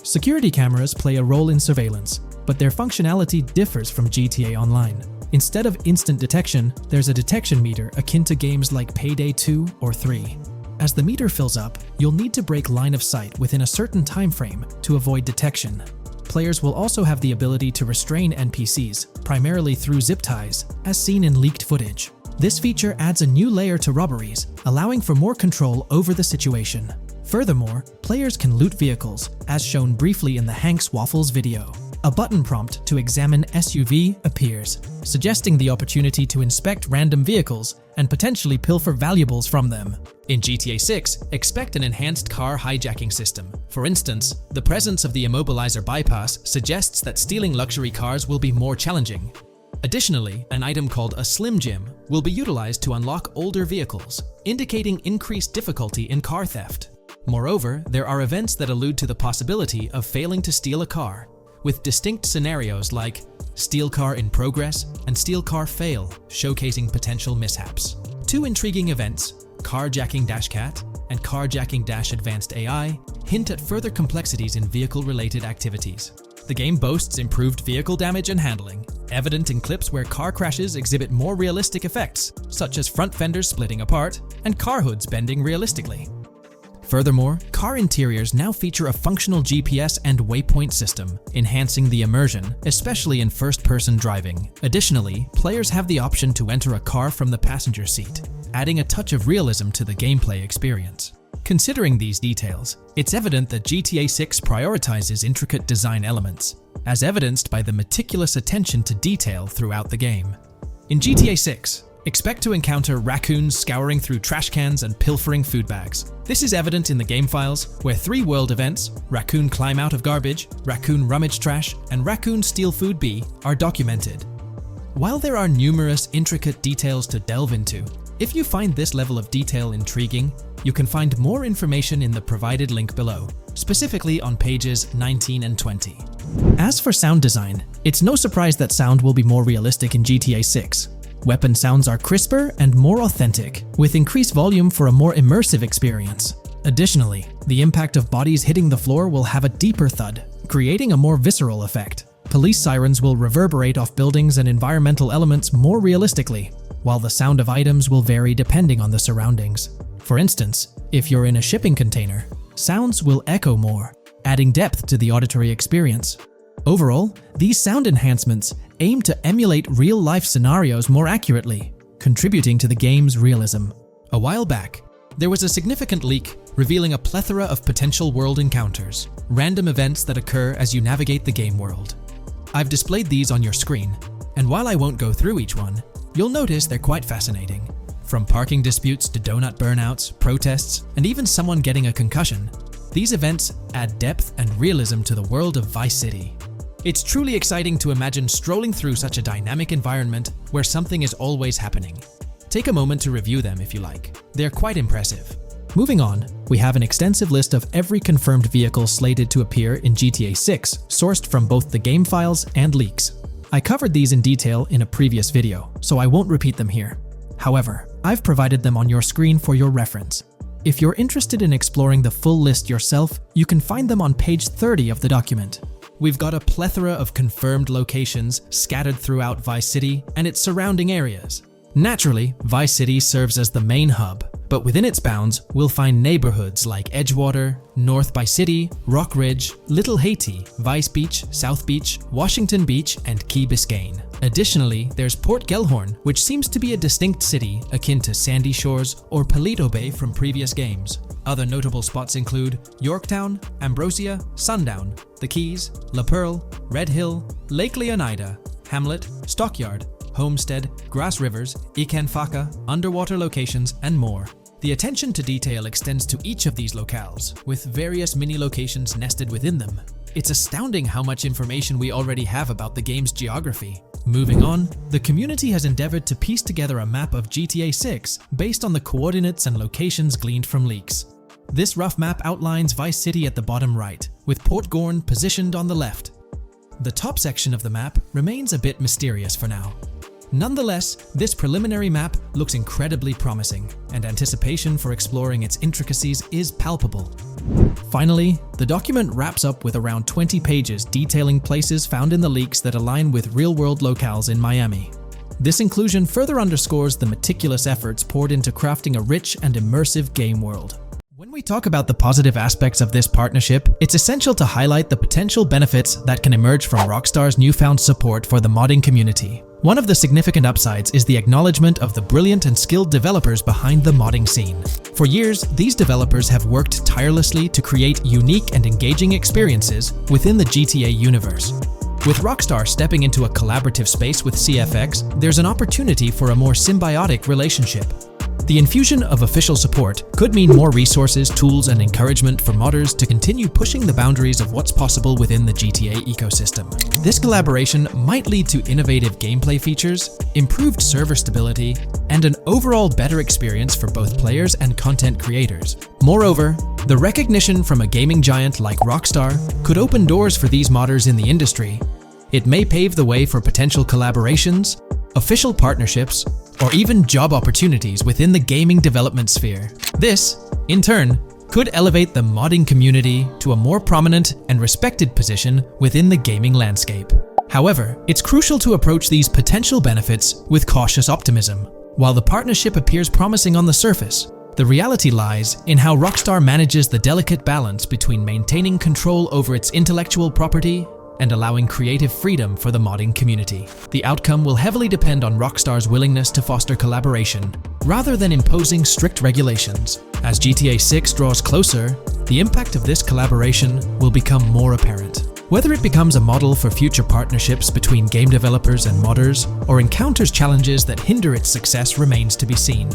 Security cameras play a role in surveillance, but their functionality differs from GTA Online. Instead of instant detection, there's a detection meter akin to games like Payday 2 or 3. As the meter fills up, you'll need to break line of sight within a certain time frame to avoid detection. Players will also have the ability to restrain NPCs, primarily through zip ties, as seen in leaked footage. This feature adds a new layer to robberies, allowing for more control over the situation. Furthermore, players can loot vehicles, as shown briefly in the Hank's Waffles video. A button prompt to examine SUV appears, suggesting the opportunity to inspect random vehicles and potentially pilfer valuables from them. In GTA 6, expect an enhanced car hijacking system. For instance, the presence of the immobilizer bypass suggests that stealing luxury cars will be more challenging. Additionally, an item called a Slim Jim will be utilized to unlock older vehicles, indicating increased difficulty in car theft. Moreover, there are events that allude to the possibility of failing to steal a car, with distinct scenarios like Steal Car in Progress and Steal Car Fail, showcasing potential mishaps. Two intriguing events, Carjacking-Cat and Carjacking-Advanced AI, hint at further complexities in vehicle-related activities. The game boasts improved vehicle damage and handling, evident in clips where car crashes exhibit more realistic effects, such as front fenders splitting apart and car hoods bending realistically. Furthermore, car interiors now feature a functional GPS and waypoint system, enhancing the immersion, especially in first-person driving. Additionally, players have the option to enter a car from the passenger seat, adding a touch of realism to the gameplay experience. Considering these details, it's evident that GTA 6 prioritizes intricate design elements, as evidenced by the meticulous attention to detail throughout the game. In GTA 6, expect to encounter raccoons scouring through trash cans and pilfering food bags. This is evident in the game files, where 3 world events, Raccoon Climb Out of Garbage, Raccoon Rummage Trash, and Raccoon Steal Food B, are documented. While there are numerous intricate details to delve into, if you find this level of detail intriguing, you can find more information in the provided link below, specifically on pages 19 and 20. As for sound design, it's no surprise that sound will be more realistic in GTA 6. Weapon sounds are crisper and more authentic, with increased volume for a more immersive experience. Additionally, the impact of bodies hitting the floor will have a deeper thud, creating a more visceral effect. Police sirens will reverberate off buildings and environmental elements more realistically, while the sound of items will vary depending on the surroundings. For instance, if you're in a shipping container, sounds will echo more, adding depth to the auditory experience. Overall, these sound enhancements aim to emulate real-life scenarios more accurately, contributing to the game's realism. A while back, there was a significant leak revealing a plethora of potential world encounters, random events that occur as you navigate the game world. I've displayed these on your screen, and while I won't go through each one, you'll notice they're quite fascinating. From parking disputes to donut burnouts, protests, and even someone getting a concussion, these events add depth and realism to the world of Vice City. It's truly exciting to imagine strolling through such a dynamic environment where something is always happening. Take a moment to review them if you like. They're quite impressive. Moving on, we have an extensive list of every confirmed vehicle slated to appear in GTA 6, sourced from both the game files and leaks. I covered these in detail in a previous video, so I won't repeat them here. However, I've provided them on your screen for your reference. If you're interested in exploring the full list yourself, you can find them on page 30 of the document. We've got a plethora of confirmed locations scattered throughout Vice City and its surrounding areas. Naturally, Vice City serves as the main hub, but within its bounds, we'll find neighborhoods like Edgewater, North Vice City, Rock Ridge, Little Haiti, Vice Beach, South Beach, Washington Beach, and Key Biscayne. Additionally, there's Port Gellhorn, which seems to be a distinct city akin to Sandy Shores or Paleto Bay from previous games. Other notable spots include Yorktown, Ambrosia, Sundown, The Keys, La Pearl, Red Hill, Lake Leonida, Hamlet, Stockyard, homestead, grass rivers, Ikanfaka, underwater locations, and more. The attention to detail extends to each of these locales, with various mini locations nested within them. It's astounding how much information we already have about the game's geography. Moving on, the community has endeavored to piece together a map of GTA 6 based on the coordinates and locations gleaned from leaks. This rough map outlines Vice City at the bottom right, with Port Gorn positioned on the left. The top section of the map remains a bit mysterious for now. Nonetheless, this preliminary map looks incredibly promising, and anticipation for exploring its intricacies is palpable. Finally, the document wraps up with around 20 pages detailing places found in the leaks that align with real-world locales in Miami. This inclusion further underscores the meticulous efforts poured into crafting a rich and immersive game world. When we talk about the positive aspects of this partnership, it's essential to highlight the potential benefits that can emerge from Rockstar's newfound support for the modding community. One of the significant upsides is the acknowledgement of the brilliant and skilled developers behind the modding scene. For years, these developers have worked tirelessly to create unique and engaging experiences within the GTA universe. With Rockstar stepping into a collaborative space with CFX, there's an opportunity for a more symbiotic relationship. The infusion of official support could mean more resources, tools, and encouragement for modders to continue pushing the boundaries of what's possible within the GTA ecosystem. This collaboration might lead to innovative gameplay features, improved server stability, and an overall better experience for both players and content creators. Moreover, the recognition from a gaming giant like Rockstar could open doors for these modders in the industry. It may pave the way for potential collaborations, official partnerships, or even job opportunities within the gaming development sphere. This, in turn, could elevate the modding community to a more prominent and respected position within the gaming landscape. However, it's crucial to approach these potential benefits with cautious optimism. While the partnership appears promising on the surface, the reality lies in how Rockstar manages the delicate balance between maintaining control over its intellectual property and allowing creative freedom for the modding community. The outcome will heavily depend on Rockstar's willingness to foster collaboration, rather than imposing strict regulations. As GTA 6 draws closer, the impact of this collaboration will become more apparent. Whether it becomes a model for future partnerships between game developers and modders, or encounters challenges that hinder its success remains to be seen.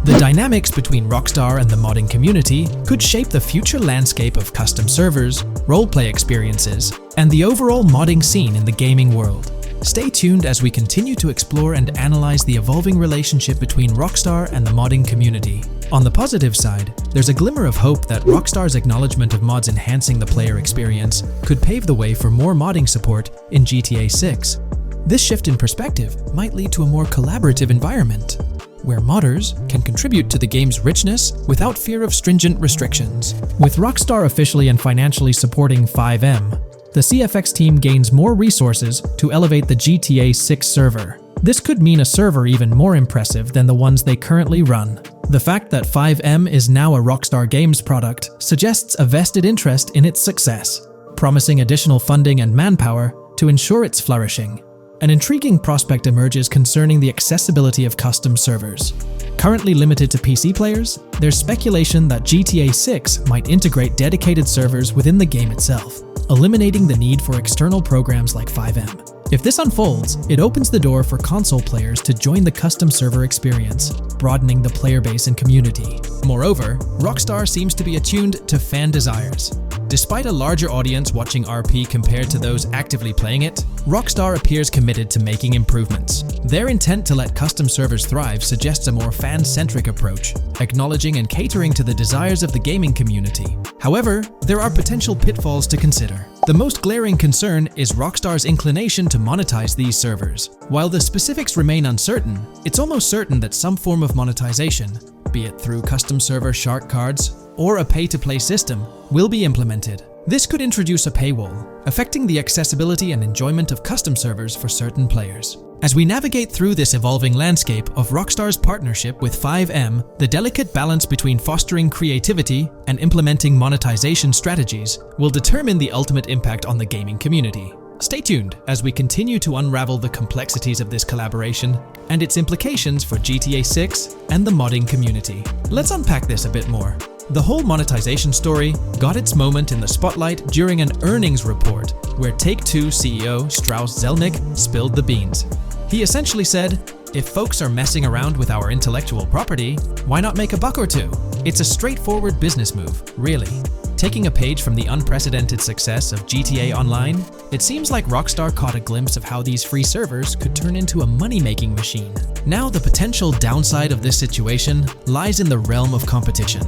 The dynamics between Rockstar and the modding community could shape the future landscape of custom servers, roleplay experiences, and the overall modding scene in the gaming world. Stay tuned as we continue to explore and analyze the evolving relationship between Rockstar and the modding community. On the positive side, there's a glimmer of hope that Rockstar's acknowledgement of mods enhancing the player experience could pave the way for more modding support in GTA 6. This shift in perspective might lead to a more collaborative environment, where modders can contribute to the game's richness without fear of stringent restrictions. With Rockstar officially and financially supporting FiveM, the CFX team gains more resources to elevate the GTA 6 server. This could mean a server even more impressive than the ones they currently run. The fact that FiveM is now a Rockstar Games product suggests a vested interest in its success, promising additional funding and manpower to ensure its flourishing. An intriguing prospect emerges concerning the accessibility of custom servers. Currently limited to PC players, there's speculation that GTA 6 might integrate dedicated servers within the game itself, eliminating the need for external programs like FiveM. If this unfolds, it opens the door for console players to join the custom server experience, broadening the player base and community. Moreover, Rockstar seems to be attuned to fan desires. Despite a larger audience watching RP compared to those actively playing it, Rockstar appears committed to making improvements. Their intent to let custom servers thrive suggests a more fan-centric approach, acknowledging and catering to the desires of the gaming community. However, there are potential pitfalls to consider. The most glaring concern is Rockstar's inclination to monetize these servers. While the specifics remain uncertain, it's almost certain that some form of monetization, be it through custom server shark cards or a pay-to-play system, will be implemented. This could introduce a paywall, affecting the accessibility and enjoyment of custom servers for certain players. As we navigate through this evolving landscape of Rockstar's partnership with FiveM, the delicate balance between fostering creativity and implementing monetization strategies will determine the ultimate impact on the gaming community. Stay tuned as we continue to unravel the complexities of this collaboration and its implications for GTA 6 and the modding community. Let's unpack this a bit more. The whole monetization story got its moment in the spotlight during an earnings report where Take-Two CEO Strauss Zelnick spilled the beans. He essentially said, "If folks are messing around with our intellectual property, why not make a buck or two?" It's a straightforward business move, really. Taking a page from the unprecedented success of GTA Online, it seems like Rockstar caught a glimpse of how these free servers could turn into a money-making machine. Now, the potential downside of this situation lies in the realm of competition.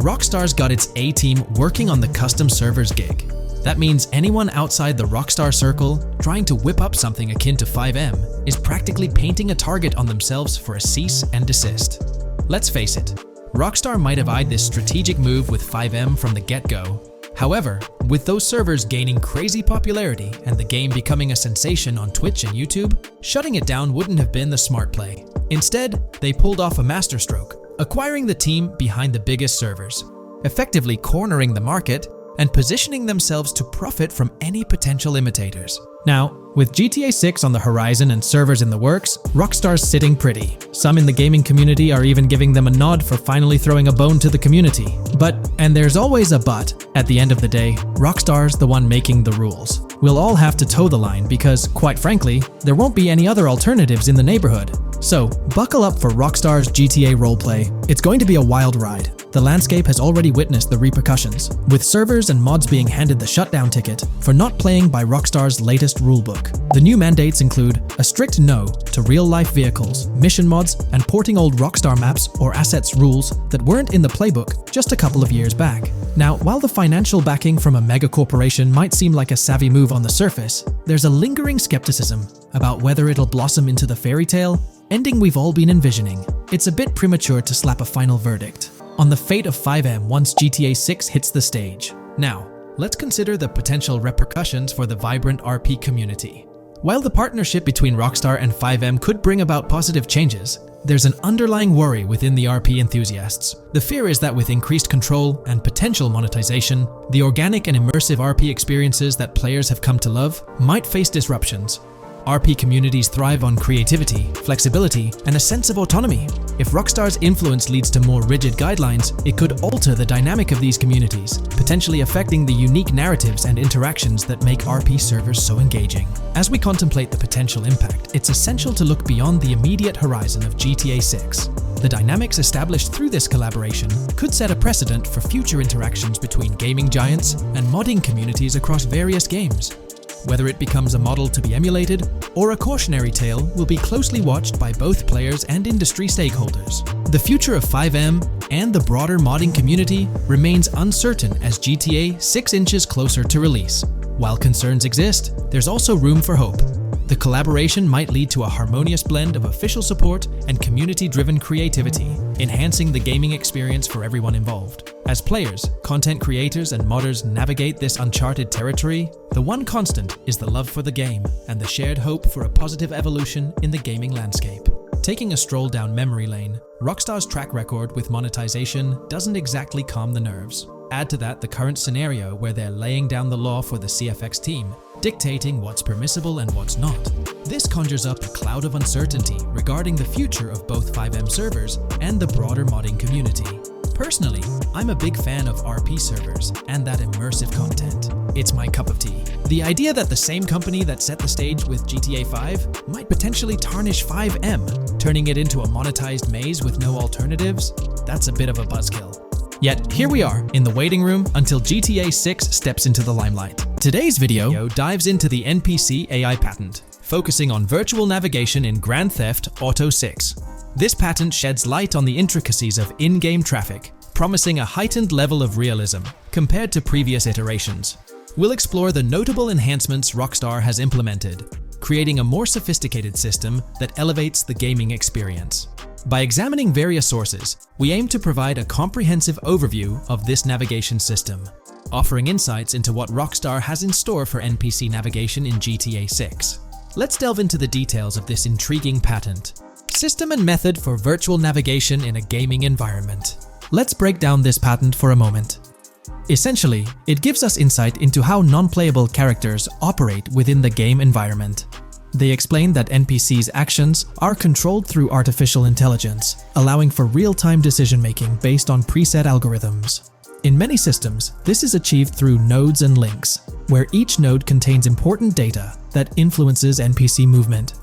Rockstar's got its A-team working on the custom servers gig. That means anyone outside the Rockstar circle trying to whip up something akin to FiveM is practically painting a target on themselves for a cease and desist. Let's face it, Rockstar might have eyed this strategic move with FiveM from the get-go. However, with those servers gaining crazy popularity and the game becoming a sensation on Twitch and YouTube, shutting it down wouldn't have been the smart play. Instead, they pulled off a masterstroke, acquiring the team behind the biggest servers, effectively cornering the market and positioning themselves to profit from any potential imitators. Now, with GTA 6 on the horizon and servers in the works, Rockstar's sitting pretty. Some in the gaming community are even giving them a nod for finally throwing a bone to the community. But, and there's always a but, at the end of the day, Rockstar's the one making the rules. We'll all have to toe the line because, quite frankly, there won't be any other alternatives in the neighborhood. So, buckle up for Rockstar's GTA roleplay. It's going to be a wild ride. The landscape has already witnessed the repercussions, with servers and mods being handed the shutdown ticket for not playing by Rockstar's latest rulebook. The new mandates include a strict no to real-life vehicles, mission mods, and porting old Rockstar maps or assets rules that weren't in the playbook just a couple of years back. Now, while the financial backing from a mega corporation might seem like a savvy move on the surface, there's a lingering skepticism about whether it'll blossom into the fairy tale ending we've all been envisioning. It's a bit premature to slap a final verdict on the fate of FiveM once GTA 6 hits the stage. Now, let's consider the potential repercussions for the vibrant RP community. While the partnership between Rockstar and FiveM could bring about positive changes, there's an underlying worry within the RP enthusiasts. The fear is that with increased control and potential monetization, the organic and immersive RP experiences that players have come to love might face disruptions. RP communities thrive on creativity, flexibility, and a sense of autonomy. If Rockstar's influence leads to more rigid guidelines, it could alter the dynamic of these communities, potentially affecting the unique narratives and interactions that make RP servers so engaging. As we contemplate the potential impact, it's essential to look beyond the immediate horizon of GTA 6. The dynamics established through this collaboration could set a precedent for future interactions between gaming giants and modding communities across various games. Whether it becomes a model to be emulated or a cautionary tale will be closely watched by both players and industry stakeholders. The future of FiveM and the broader modding community remains uncertain as GTA 6 inches closer to release. While concerns exist, there's also room for hope. The collaboration might lead to a harmonious blend of official support and community-driven creativity, enhancing the gaming experience for everyone involved. As players, content creators, and modders navigate this uncharted territory, the one constant is the love for the game and the shared hope for a positive evolution in the gaming landscape. Taking a stroll down memory lane, Rockstar's track record with monetization doesn't exactly calm the nerves. Add to that the current scenario where they're laying down the law for the CFX team, dictating what's permissible and what's not. This conjures up a cloud of uncertainty regarding the future of both FiveM servers and the broader modding community. Personally, I'm a big fan of RP servers and that immersive content. It's my cup of tea. The idea that the same company that set the stage with GTA 5 might potentially tarnish FiveM, turning it into a monetized maze with no alternatives, that's a bit of a buzzkill. Yet, here we are, in the waiting room until GTA 6 steps into the limelight. Today's video dives into the NPC AI patent, focusing on virtual navigation in Grand Theft Auto 6. This patent sheds light on the intricacies of in-game traffic, promising a heightened level of realism compared to previous iterations. We'll explore the notable enhancements Rockstar has implemented, creating a more sophisticated system that elevates the gaming experience. By examining various sources, we aim to provide a comprehensive overview of this navigation system, offering insights into what Rockstar has in store for NPC navigation in GTA 6. Let's delve into the details of this intriguing patent. System and method for virtual navigation in a gaming environment. Let's break down this patent for a moment. Essentially, it gives us insight into how non-playable characters operate within the game environment. They explain that NPCs' actions are controlled through artificial intelligence, allowing for real-time decision-making based on preset algorithms. In many systems, this is achieved through nodes and links, where each node contains important data that influences NPC movement.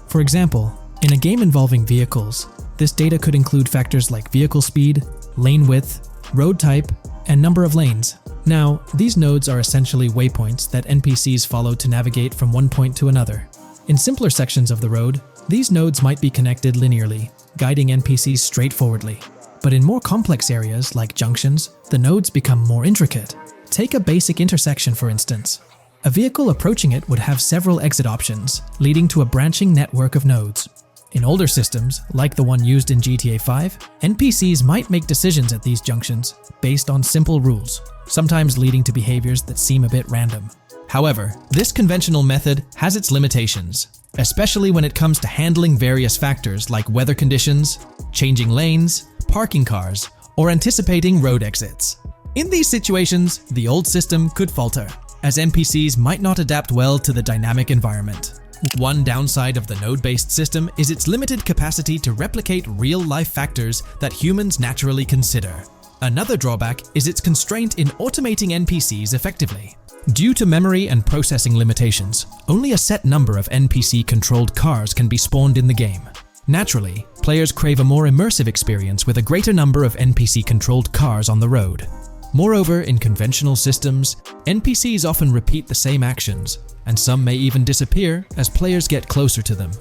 For example, in a game involving vehicles, this data could include factors like vehicle speed, lane width, road type, and number of lanes. Now, these nodes are essentially waypoints that NPCs follow to navigate from one point to another. In simpler sections of the road, these nodes might be connected linearly, guiding NPCs straightforwardly. But in more complex areas, like junctions, the nodes become more intricate. Take a basic intersection, for instance. A vehicle approaching it would have several exit options, leading to a branching network of nodes. In older systems, like the one used in GTA 5, NPCs might make decisions at these junctions based on simple rules, sometimes leading to behaviors that seem a bit random. However, this conventional method has its limitations, especially when it comes to handling various factors like weather conditions, changing lanes, parking cars, or anticipating road exits. In these situations, the old system could falter, as NPCs might not adapt well to the dynamic environment. One downside of the node-based system is its limited capacity to replicate real-life factors that humans naturally consider. Another drawback is its constraint in automating NPCs effectively. Due to memory and processing limitations, only a set number of NPC-controlled cars can be spawned in the game. Naturally, players crave a more immersive experience with a greater number of NPC-controlled cars on the road. Moreover, in conventional systems, NPCs often repeat the same actions, and some may even disappear as players get closer to them.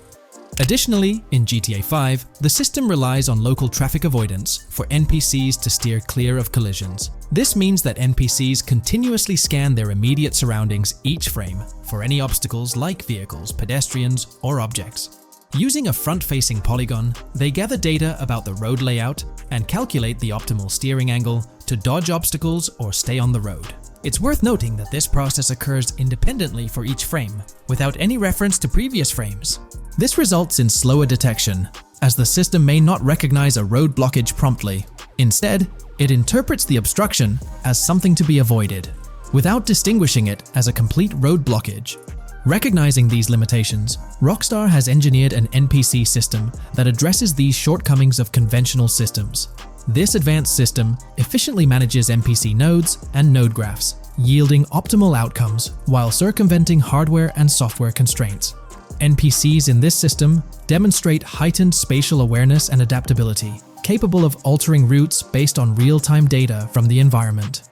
Additionally, in GTA 5, the system relies on local traffic avoidance for NPCs to steer clear of collisions. This means that NPCs continuously scan their immediate surroundings each frame for any obstacles like vehicles, pedestrians, or objects. Using a front-facing polygon, they gather data about the road layout and calculate the optimal steering angle to dodge obstacles or stay on the road. It's worth noting that this process occurs independently for each frame, without any reference to previous frames. This results in slower detection, as the system may not recognize a road blockage promptly. Instead, it interprets the obstruction as something to be avoided, without distinguishing it as a complete road blockage. Recognizing these limitations, Rockstar has engineered an NPC system that addresses these shortcomings of conventional systems. This advanced system efficiently manages NPC nodes and node graphs, yielding optimal outcomes while circumventing hardware and software constraints. NPCs in this system demonstrate heightened spatial awareness and adaptability, capable of altering routes based on real-time data from the environment.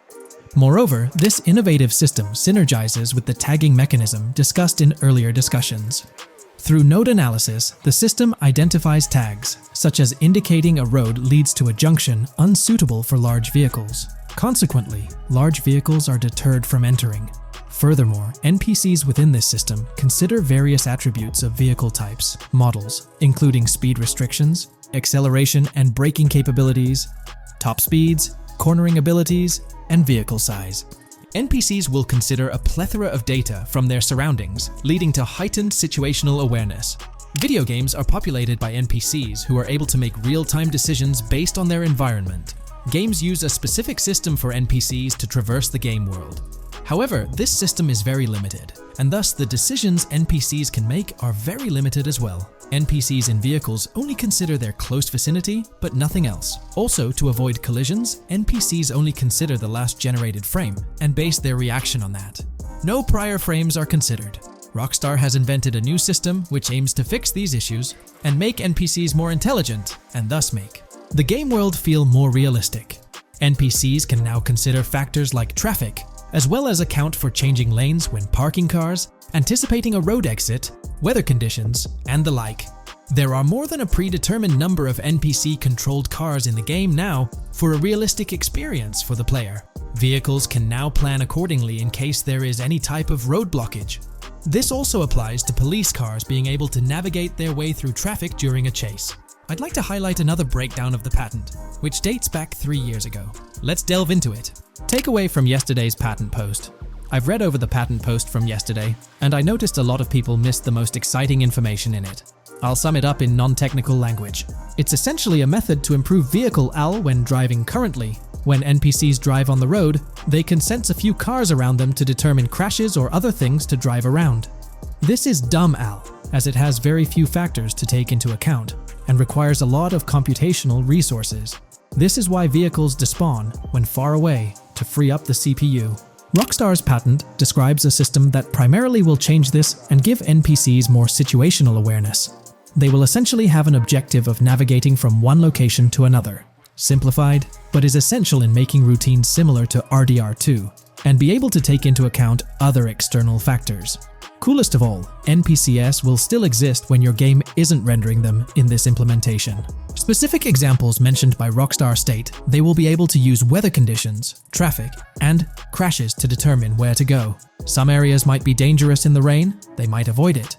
Moreover, this innovative system synergizes with the tagging mechanism discussed in earlier discussions. Through node analysis, the system identifies tags, such as indicating a road leads to a junction unsuitable for large vehicles. Consequently, large vehicles are deterred from entering. Furthermore, NPCs within this system consider various attributes of vehicle types, models, including speed restrictions, acceleration and braking capabilities, top speeds, cornering abilities, and vehicle size. NPCs will consider a plethora of data from their surroundings, leading to heightened situational awareness. Video games are populated by NPCs who are able to make real-time decisions based on their environment. Games use a specific system for NPCs to traverse the game world. However, this system is very limited, and thus the decisions NPCs can make are very limited as well. NPCs in vehicles only consider their close vicinity, but nothing else. Also, to avoid collisions, NPCs only consider the last generated frame and base their reaction on that. No prior frames are considered. Rockstar has invented a new system which aims to fix these issues and make NPCs more intelligent, and thus make the game world feel more realistic. NPCs can now consider factors like traffic, as well as account for changing lanes when parking cars, anticipating a road exit, weather conditions, and the like. There are more than a predetermined number of NPC-controlled cars in the game now for a realistic experience for the player. Vehicles can now plan accordingly in case there is any type of road blockage. This also applies to police cars being able to navigate their way through traffic during a chase. I'd like to highlight another breakdown of the patent, which dates back 3 years ago. Let's delve into it. Takeaway from yesterday's patent post. I've read over the patent post from yesterday, and I noticed a lot of people missed the most exciting information in it. I'll sum it up in non-technical language. It's essentially a method to improve vehicle AL when driving currently. When NPCs drive on the road, they can sense a few cars around them to determine crashes or other things to drive around. This is dumb AL, as it has very few factors to take into account, and requires a lot of computational resources. This is why vehicles despawn when far away to free up the CPU. Rockstar's patent describes a system that primarily will change this and give NPCs more situational awareness. they will essentially have an objective of navigating from one location to another. Simplified, but is essential in making routines similar to RDR2, and be able to take into account other external factors. Coolest of all, NPCs will still exist when your game isn't rendering them in this implementation. Specific examples mentioned by Rockstar state they will be able to use weather conditions, traffic, and crashes to determine where to go. Some areas might be dangerous in the rain, they might avoid it.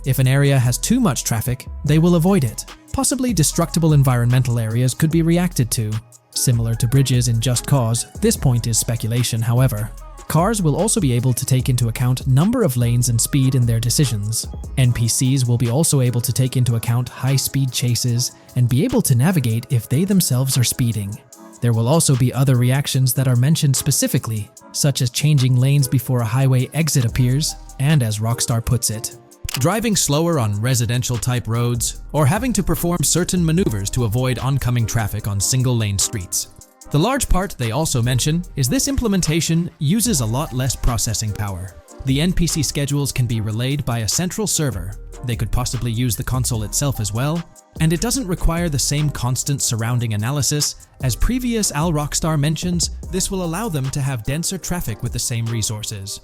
If an area has too much traffic, they will avoid it. Possibly destructible environmental areas could be reacted to. Similar to bridges in Just Cause, this point is speculation, however. Cars will also be able to take into account number of lanes and speed in their decisions. NPCs will be also able to take into account high-speed chases and be able to navigate if they themselves are speeding. There will also be other reactions that are mentioned specifically, such as changing lanes before a highway exit appears, and as Rockstar puts it, driving slower on residential-type roads, or having to perform certain maneuvers to avoid oncoming traffic on single-lane streets. The large part they also mention is this implementation uses a lot less processing power. The NPC schedules can be relayed by a central server. They could possibly use the console itself as well, and it doesn't require the same constant surrounding analysis. As previous Rockstar mentions, this will allow them to have denser traffic with the same resources.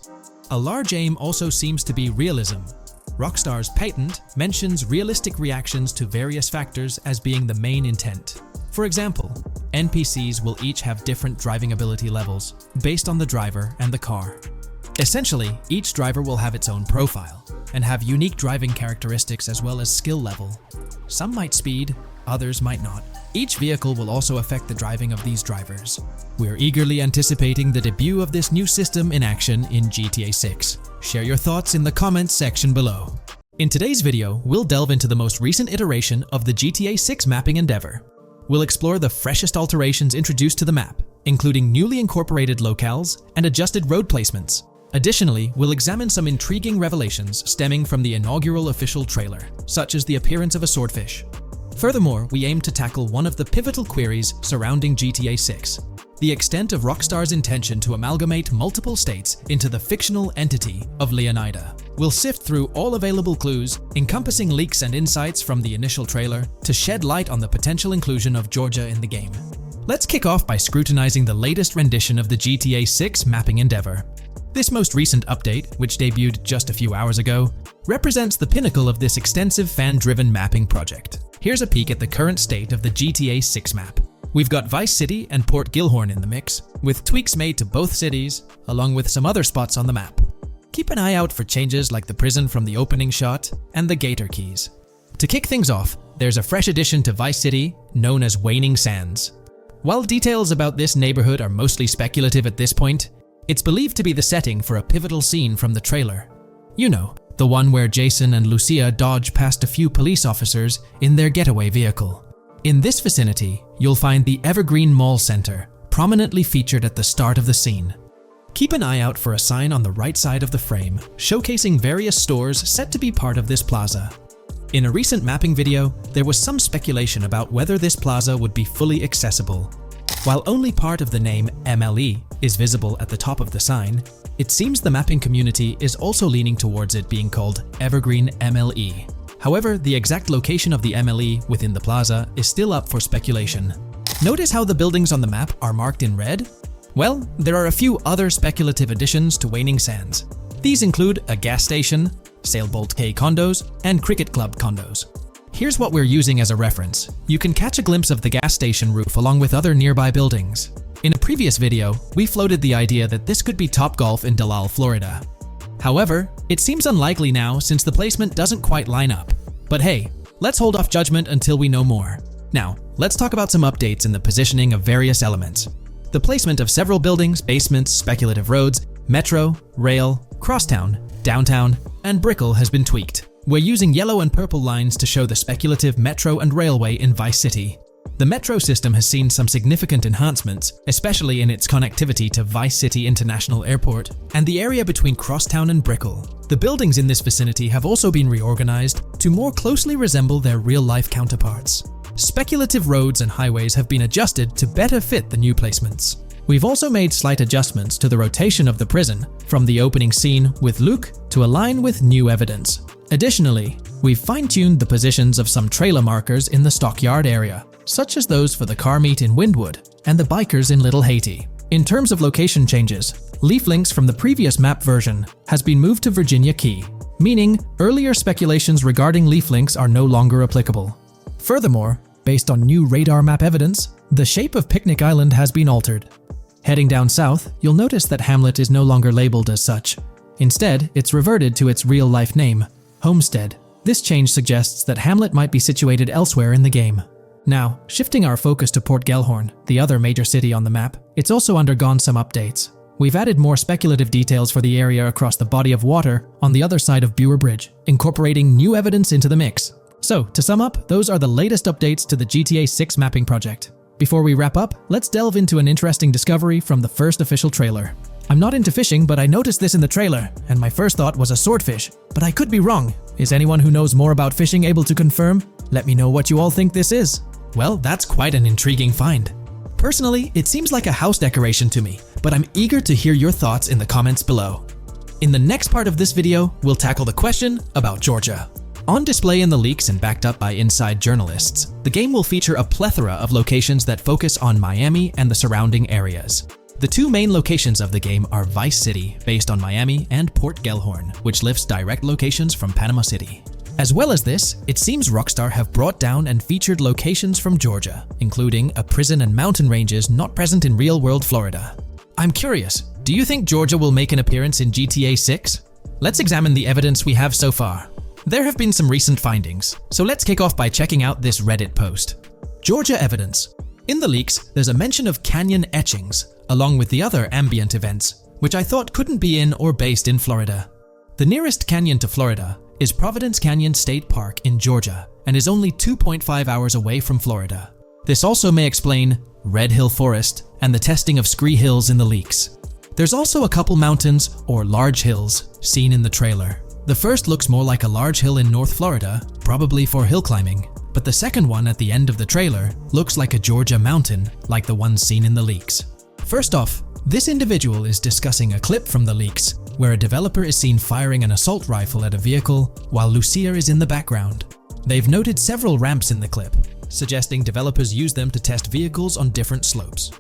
A large aim also seems to be realism. Rockstar's patent mentions realistic reactions to various factors as being the main intent. For example, NPCs will each have different driving ability levels based on the driver and the car. Essentially, each driver will have its own profile and have unique driving characteristics as well as skill level. Some might speed, others might not. Each vehicle will also affect the driving of these drivers. We're eagerly anticipating the debut of this new system in action in GTA 6. Share your thoughts in the comments section below. In today's video, we'll delve into the most recent iteration of the GTA 6 mapping endeavor. We'll explore the freshest alterations introduced to the map, including newly incorporated locales and adjusted road placements. Additionally, we'll examine some intriguing revelations stemming from the inaugural official trailer, such as the appearance of a swordfish. Furthermore, we aim to tackle one of the pivotal queries surrounding GTA 6, the extent of Rockstar's intention to amalgamate multiple states into the fictional entity of Leonida. We'll sift through all available clues, encompassing leaks and insights from the initial trailer, to shed light on the potential inclusion of Georgia in the game. Let's kick off by scrutinizing the latest rendition of the GTA 6 mapping endeavor. This most recent update, which debuted just a few hours ago, represents the pinnacle of this extensive fan-driven mapping project. Here's a peek at the current state of the GTA 6 map. We've got Vice City and Port Gilhorn in the mix, with tweaks made to both cities, along with some other spots on the map. Keep an eye out for changes like the prison from the opening shot and the Gator Keys. To kick things off, there's a fresh addition to Vice City known as Waning Sands. While details about this neighborhood are mostly speculative at this point, it's believed to be the setting for a pivotal scene from the trailer. You know, the one where Jason and Lucia dodge past a few police officers in their getaway vehicle. In this vicinity, you'll find the Evergreen Mall Center, prominently featured at the start of the scene. Keep an eye out for a sign on the right side of the frame, showcasing various stores set to be part of this plaza. In a recent mapping video, there was some speculation about whether this plaza would be fully accessible. While only part of the name MLE is visible at the top of the sign, it seems the mapping community is also leaning towards it being called Evergreen MLE. However, the exact location of the MLE within the plaza is still up for speculation. Notice how the buildings on the map are marked in red? Well, there are a few other speculative additions to Waning Sands. These include a gas station, Sailbolt K condos, and Cricket Club condos. Here's what we're using as a reference. You can catch a glimpse of the gas station roof along with other nearby buildings. In a previous video, we floated the idea that this could be Topgolf in Dalal, Florida. However, it seems unlikely now since the placement doesn't quite line up. But hey, let's hold off judgment until we know more. Now, let's talk about some updates in the positioning of various elements. The placement of several buildings, basements, speculative roads, metro, rail, crosstown, downtown, and Brickell has been tweaked. We're using yellow and purple lines to show the speculative metro and railway in Vice City. The metro system has seen some significant enhancements, especially in its connectivity to Vice City International Airport and the area between Crosstown and Brickell. The buildings in this vicinity have also been reorganized to more closely resemble their real-life counterparts. Speculative roads and highways have been adjusted to better fit the new placements. We've also made slight adjustments to the rotation of the prison from the opening scene with Luke to align with new evidence. Additionally, We've fine-tuned the positions of some trailer markers in the stockyard area, such as those for the car meet in Windwood and the bikers in Little Haiti. In terms of location changes, Leaf Links from the previous map version has been moved to Virginia Key, meaning earlier speculations regarding Leaf Links are no longer applicable. Furthermore, based on new radar map evidence, the shape of Picnic Island has been altered. Heading down south, you'll notice that Hamlet is no longer labeled as such. Instead, it's reverted to its real-life name, Homestead. This change suggests that Hamlet might be situated elsewhere in the game. Now, shifting our focus to Port Gellhorn, the other major city on the map, it's also undergone some updates. We've added more speculative details for the area across the body of water on the other side of Bure Bridge, incorporating new evidence into the mix. So, to sum up, those are the latest updates to the GTA 6 mapping project. Before we wrap up, let's delve into an interesting discovery from the first official trailer. I'm not into fishing, but I noticed this in the trailer, and my first thought was a swordfish, but I could be wrong. Is anyone who knows more about fishing able to confirm? Let me know what you all think this is. Well, that's quite an intriguing find. Personally, it seems like a house decoration to me, but I'm eager to hear your thoughts in the comments below. In the next part of this video, we'll tackle the question about Georgia. On display in the leaks and backed up by inside journalists, the game will feature a plethora of locations that focus on Miami and the surrounding areas. The two main locations of the game are Vice City, based on Miami, and Port Gellhorn, which lifts direct locations from Panama City. As well as this, it seems Rockstar have brought down and featured locations from Georgia, including a prison and mountain ranges not present in real-world Florida. I'm curious, do you think Georgia will make an appearance in GTA 6? Let's examine the evidence we have so far. There have been some recent findings, so let's kick off by checking out this Reddit post. Georgia evidence. In the leaks, there's a mention of canyon etchings, along with the other ambient events, which I thought couldn't be in or based in Florida. The nearest canyon to Florida is Providence Canyon State Park in Georgia and is only 2.5 hours away from Florida. This also may explain Red Hill Forest and the testing of Scree Hills in the leaks. There's also a couple mountains or large hills seen in the trailer. The first looks more like a large hill in North Florida, probably for hill climbing, but the second one at the end of the trailer looks like a Georgia mountain like the one seen in the leaks. First off, this individual is discussing a clip from the leaks where a developer is seen firing an assault rifle at a vehicle while Lucia is in the background. They've noted several ramps in the clip, suggesting developers use them to test vehicles on different slopes.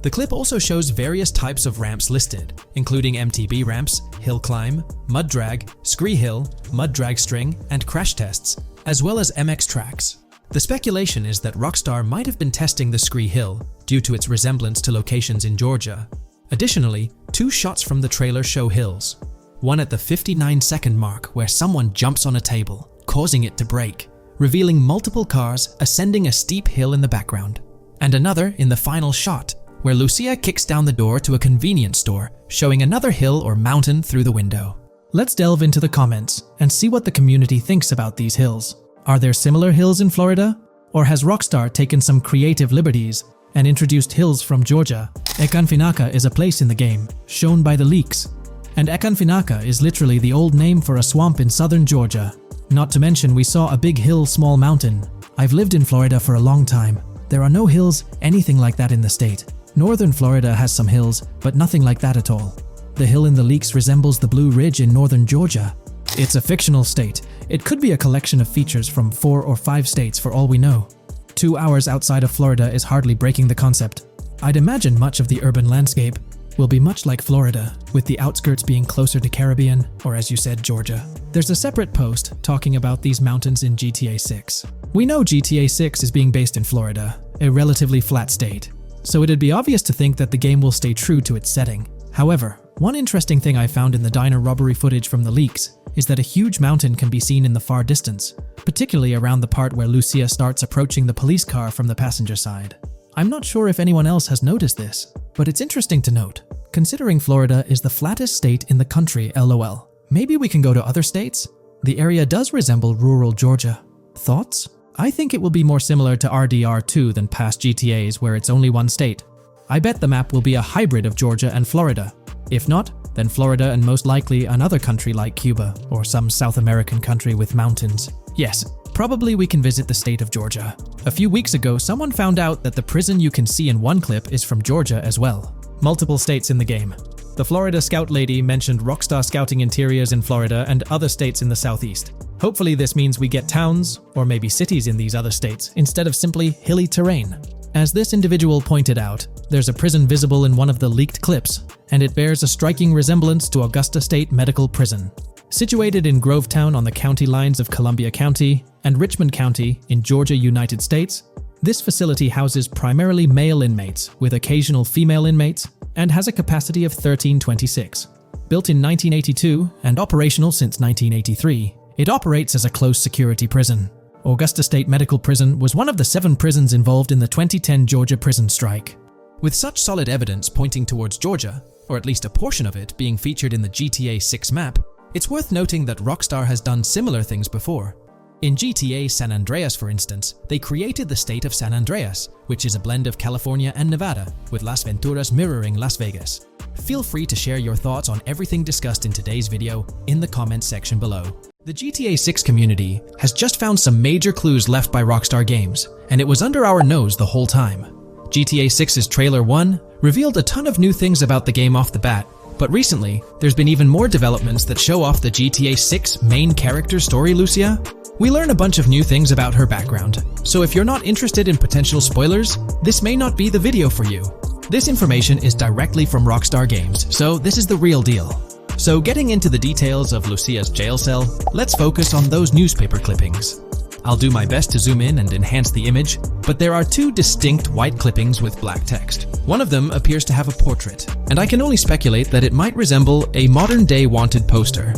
The clip also shows various types of ramps listed, including MTB ramps, hill climb, mud drag, Scree Hill, mud drag string, and crash tests, as well as MX tracks. The speculation is that Rockstar might have been testing the Scree Hill due to its resemblance to locations in Georgia. Additionally, two shots from the trailer show hills. One at the 59-second mark where someone jumps on a table, causing it to break, revealing multiple cars ascending a steep hill in the background. And another in the final shot, where Lucia kicks down the door to a convenience store, showing another hill or mountain through the window. Let's delve into the comments and see what the community thinks about these hills. Are there similar hills in Florida? Or has Rockstar taken some creative liberties and introduced hills from Georgia? Ekanfinaka is a place in the game, shown by the leaks. And Ekanfinaka is literally the old name for a swamp in southern Georgia. Not to mention we saw a big hill, small mountain. I've lived in Florida for a long time. There are no hills, anything like that in the state. Northern Florida has some hills, but nothing like that at all. The hill in the leaks resembles the Blue Ridge in northern Georgia. It's a fictional state. It could be a collection of features from 4 or 5 states for all we know. 2 hours outside of Florida is hardly breaking the concept. I'd imagine much of the urban landscape will be much like Florida, with the outskirts being closer to Caribbean, or as you said, Georgia. There's a separate post talking about these mountains in GTA 6. We know GTA 6 is being based in Florida, a relatively flat state, so it'd be obvious to think that the game will stay true to its setting. However, one interesting thing I found in the diner robbery footage from the leaks is that a huge mountain can be seen in the far distance, particularly around the part where Lucia starts approaching the police car from the passenger side. I'm not sure if anyone else has noticed this, but it's interesting to note, considering Florida is the flattest state in the country, LOL. Maybe we can go to other states? The area does resemble rural Georgia. Thoughts? I think it will be more similar to RDR2 than past GTAs where it's only one state. I bet the map will be a hybrid of Georgia and Florida. If not, then Florida and most likely another country like Cuba or some South American country with mountains. Yes, probably we can visit the state of Georgia. A few weeks ago, someone found out that the prison you can see in one clip is from Georgia as well. Multiple states in the game. The Florida Scout lady mentioned Rockstar scouting interiors in Florida and other states in the southeast. Hopefully this means we get towns, or maybe cities in these other states, instead of simply hilly terrain. As this individual pointed out, there's a prison visible in one of the leaked clips, and it bears a striking resemblance to Augusta State Medical Prison. Situated in Grovetown on the county lines of Columbia County and Richmond County in Georgia, United States, this facility houses primarily male inmates with occasional female inmates and has a capacity of 1326. Built in 1982 and operational since 1983, it operates as a close-security prison. Augusta State Medical Prison was one of the 7 prisons involved in the 2010 Georgia prison strike. With such solid evidence pointing towards Georgia, or at least a portion of it being featured in the GTA 6 map, it's worth noting that Rockstar has done similar things before. In GTA San Andreas, for instance, they created the state of San Andreas, which is a blend of California and Nevada, with Las Venturas mirroring Las Vegas. Feel free to share your thoughts on everything discussed in today's video in the comments section below. The GTA 6 community has just found some major clues left by Rockstar Games, and it was under our nose the whole time. GTA 6's Trailer 1 revealed a ton of new things about the game off the bat, but recently, there's been even more developments that show off the GTA 6 main character story, Lucia. We learn a bunch of new things about her background, so if you're not interested in potential spoilers, this may not be the video for you. This information is directly from Rockstar Games, so this is the real deal. So getting into the details of Lucia's jail cell, let's focus on those newspaper clippings. I'll do my best to zoom in and enhance the image, but there are 2 distinct white clippings with black text. One of them appears to have a portrait, and I can only speculate that it might resemble a modern-day wanted poster.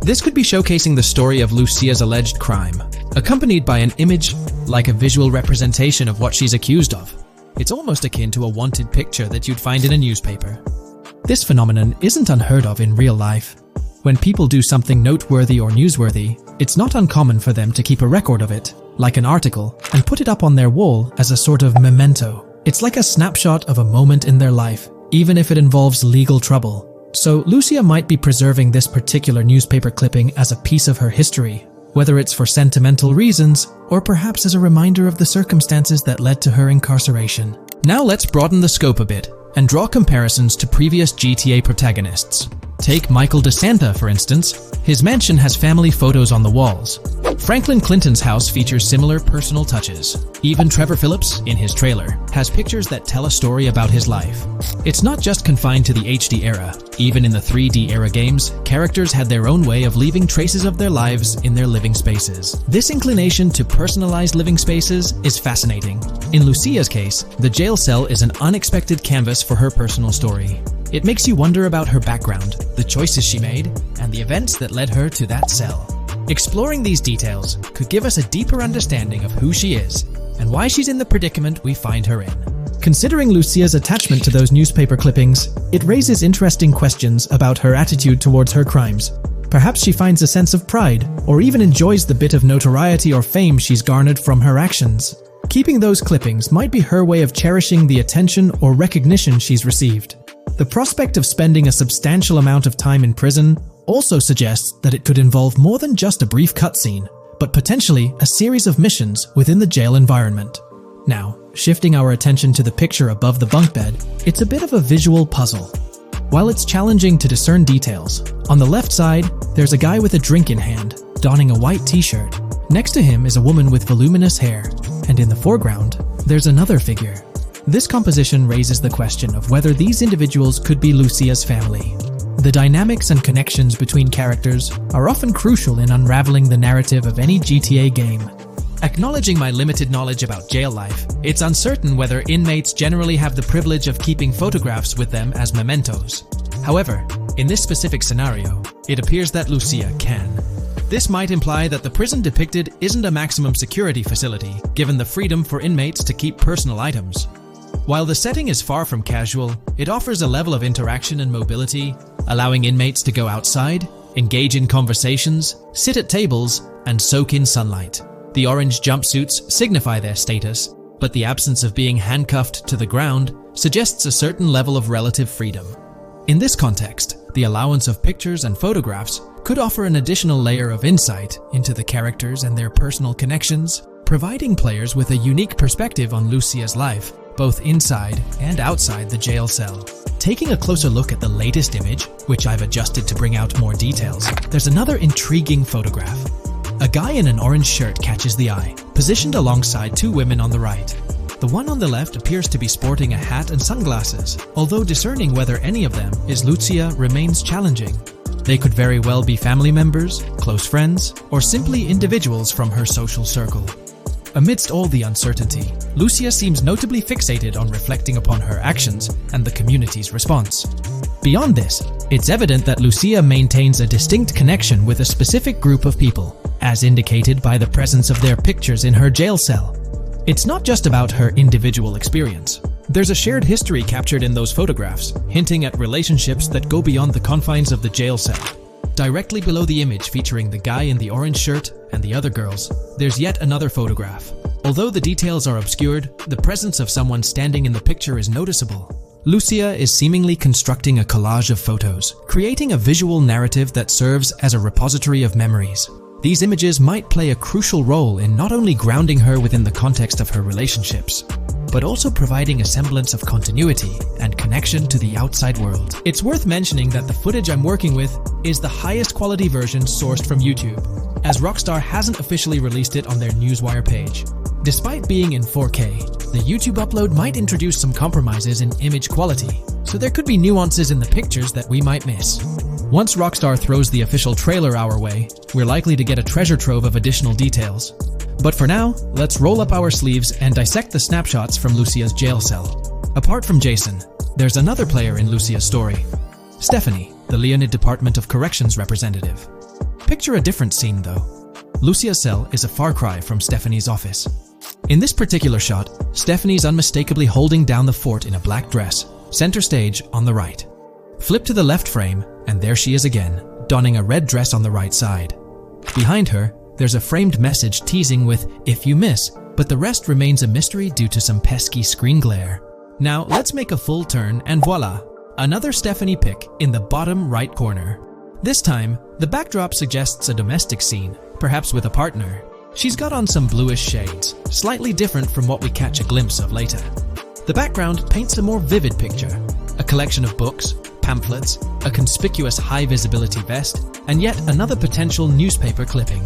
This could be showcasing the story of Lucia's alleged crime, accompanied by an image like a visual representation of what she's accused of. It's almost akin to a wanted picture that you'd find in a newspaper. This phenomenon isn't unheard of in real life. When people do something noteworthy or newsworthy, it's not uncommon for them to keep a record of it, like an article, and put it up on their wall as a sort of memento. It's like a snapshot of a moment in their life, even if it involves legal trouble. So Lucia might be preserving this particular newspaper clipping as a piece of her history, whether it's for sentimental reasons or perhaps as a reminder of the circumstances that led to her incarceration. Now let's broaden the scope a bit and draw comparisons to previous GTA protagonists. Take Michael DeSanta, for instance. His mansion has family photos on the walls. Franklin Clinton's house features similar personal touches. Even Trevor Phillips, in his trailer, has pictures that tell a story about his life. It's not just confined to the HD era. Even in the 3D era games, characters had their own way of leaving traces of their lives in their living spaces. This inclination to personalized living spaces is fascinating. In Lucia's case, the jail cell is an unexpected canvas for her personal story. It makes you wonder about her background, the choices she made, and the events that led her to that cell. Exploring these details could give us a deeper understanding of who she is and why she's in the predicament we find her in. Considering Lucia's attachment to those newspaper clippings, it raises interesting questions about her attitude towards her crimes. Perhaps she finds a sense of pride, or even enjoys the bit of notoriety or fame she's garnered from her actions. Keeping those clippings might be her way of cherishing the attention or recognition she's received. The prospect of spending a substantial amount of time in prison also suggests that it could involve more than just a brief cutscene, but potentially a series of missions within the jail environment. Now, shifting our attention to the picture above the bunk bed, it's a bit of a visual puzzle. While it's challenging to discern details, on the left side, there's a guy with a drink in hand, donning a white t-shirt. Next to him is a woman with voluminous hair, and in the foreground, there's another figure. This composition raises the question of whether these individuals could be Lucia's family. The dynamics and connections between characters are often crucial in unraveling the narrative of any GTA game. Acknowledging my limited knowledge about jail life, it's uncertain whether inmates generally have the privilege of keeping photographs with them as mementos. However, in this specific scenario, it appears that Lucia can. This might imply that the prison depicted isn't a maximum security facility, given the freedom for inmates to keep personal items. While the setting is far from casual, it offers a level of interaction and mobility, allowing inmates to go outside, engage in conversations, sit at tables, and soak in sunlight. The orange jumpsuits signify their status, but the absence of being handcuffed to the ground suggests a certain level of relative freedom. In this context, the allowance of pictures and photographs could offer an additional layer of insight into the characters and their personal connections, providing players with a unique perspective on Lucia's life, both inside and outside the jail cell. Taking a closer look at the latest image, which I've adjusted to bring out more details, there's another intriguing photograph. A guy in an orange shirt catches the eye, positioned alongside two women on the right. The one on the left appears to be sporting a hat and sunglasses, although discerning whether any of them is Lucia remains challenging. They could very well be family members, close friends, or simply individuals from her social circle. Amidst all the uncertainty, Lucia seems notably fixated on reflecting upon her actions and the community's response. Beyond this, it's evident that Lucia maintains a distinct connection with a specific group of people, as indicated by the presence of their pictures in her jail cell. It's not just about her individual experience. There's a shared history captured in those photographs, hinting at relationships that go beyond the confines of the jail cell. Directly below the image featuring the guy in the orange shirt and the other girls, there's yet another photograph. Although the details are obscured, the presence of someone standing in the picture is noticeable. Lucia is seemingly constructing a collage of photos, creating a visual narrative that serves as a repository of memories. These images might play a crucial role in not only grounding her within the context of her relationships, but also providing a semblance of continuity and connection to the outside world. It's worth mentioning that the footage I'm working with is the highest quality version sourced from YouTube, as Rockstar hasn't officially released it on their Newswire page. Despite being in 4K, the YouTube upload might introduce some compromises in image quality, so there could be nuances in the pictures that we might miss. Once Rockstar throws the official trailer our way, we're likely to get a treasure trove of additional details. But for now, let's roll up our sleeves and dissect the snapshots from Lucia's jail cell. Apart from Jason, there's another player in Lucia's story. Stephanie, the Leonid Department of Corrections representative. Picture a different scene though. Lucia's cell is a far cry from Stephanie's office. In this particular shot, Stephanie's unmistakably holding down the fort in a black dress, center stage on the right. Flip to the left frame, and there she is again, donning a red dress on the right side. Behind her, there's a framed message teasing with "if you miss," but the rest remains a mystery due to some pesky screen glare. Now let's make a full turn and voila, another Stephanie pic in the bottom right corner. This time, the backdrop suggests a domestic scene, perhaps with a partner. She's got on some bluish shades, slightly different from what we catch a glimpse of later. The background paints a more vivid picture, a collection of books, pamphlets, a conspicuous high-visibility vest, and yet another potential newspaper clipping.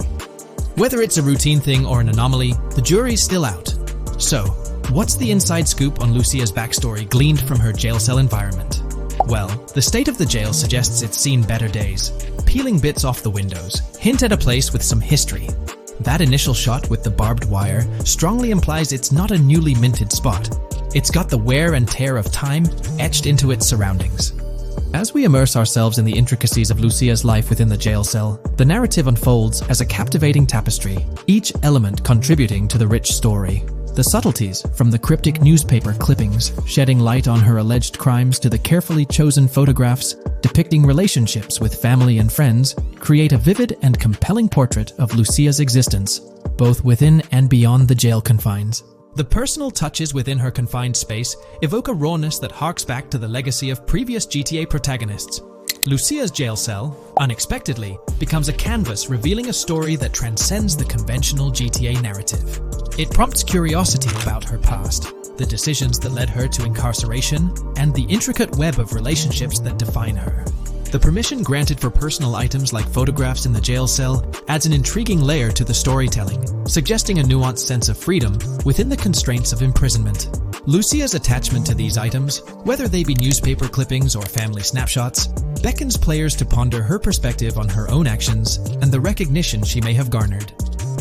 Whether it's a routine thing or an anomaly, the jury's still out. So, what's the inside scoop on Lucia's backstory gleaned from her jail cell environment? Well, the state of the jail suggests it's seen better days. Peeling bits off the windows hint at a place with some history. That initial shot with the barbed wire strongly implies it's not a newly minted spot. It's got the wear and tear of time etched into its surroundings. As we immerse ourselves in the intricacies of Lucia's life within the jail cell, the narrative unfolds as a captivating tapestry, each element contributing to the rich story. The subtleties, from the cryptic newspaper clippings shedding light on her alleged crimes to the carefully chosen photographs depicting relationships with family and friends, create a vivid and compelling portrait of Lucia's existence, both within and beyond the jail confines. The personal touches within her confined space evoke a rawness that harks back to the legacy of previous GTA protagonists. Lucia's jail cell, unexpectedly, becomes a canvas revealing a story that transcends the conventional GTA narrative. It prompts curiosity about her past, the decisions that led her to incarceration, and the intricate web of relationships that define her. The permission granted for personal items like photographs in the jail cell adds an intriguing layer to the storytelling, suggesting a nuanced sense of freedom within the constraints of imprisonment. Lucia's attachment to these items, whether they be newspaper clippings or family snapshots, beckons players to ponder her perspective on her own actions and the recognition she may have garnered.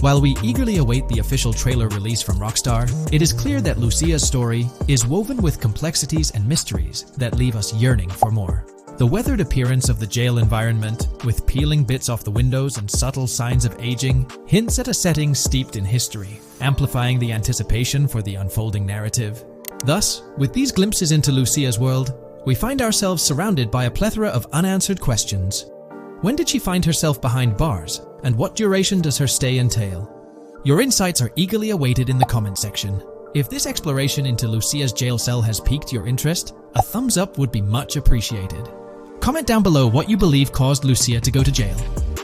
While we eagerly await the official trailer release from Rockstar, it is clear that Lucia's story is woven with complexities and mysteries that leave us yearning for more. The weathered appearance of the jail environment, with peeling bits off the windows and subtle signs of aging, hints at a setting steeped in history, amplifying the anticipation for the unfolding narrative. Thus, with these glimpses into Lucia's world, we find ourselves surrounded by a plethora of unanswered questions. When did she find herself behind bars, and what duration does her stay entail? Your insights are eagerly awaited in the comment section. If this exploration into Lucia's jail cell has piqued your interest, a thumbs up would be much appreciated. Comment down below what you believe caused Lucia to go to jail.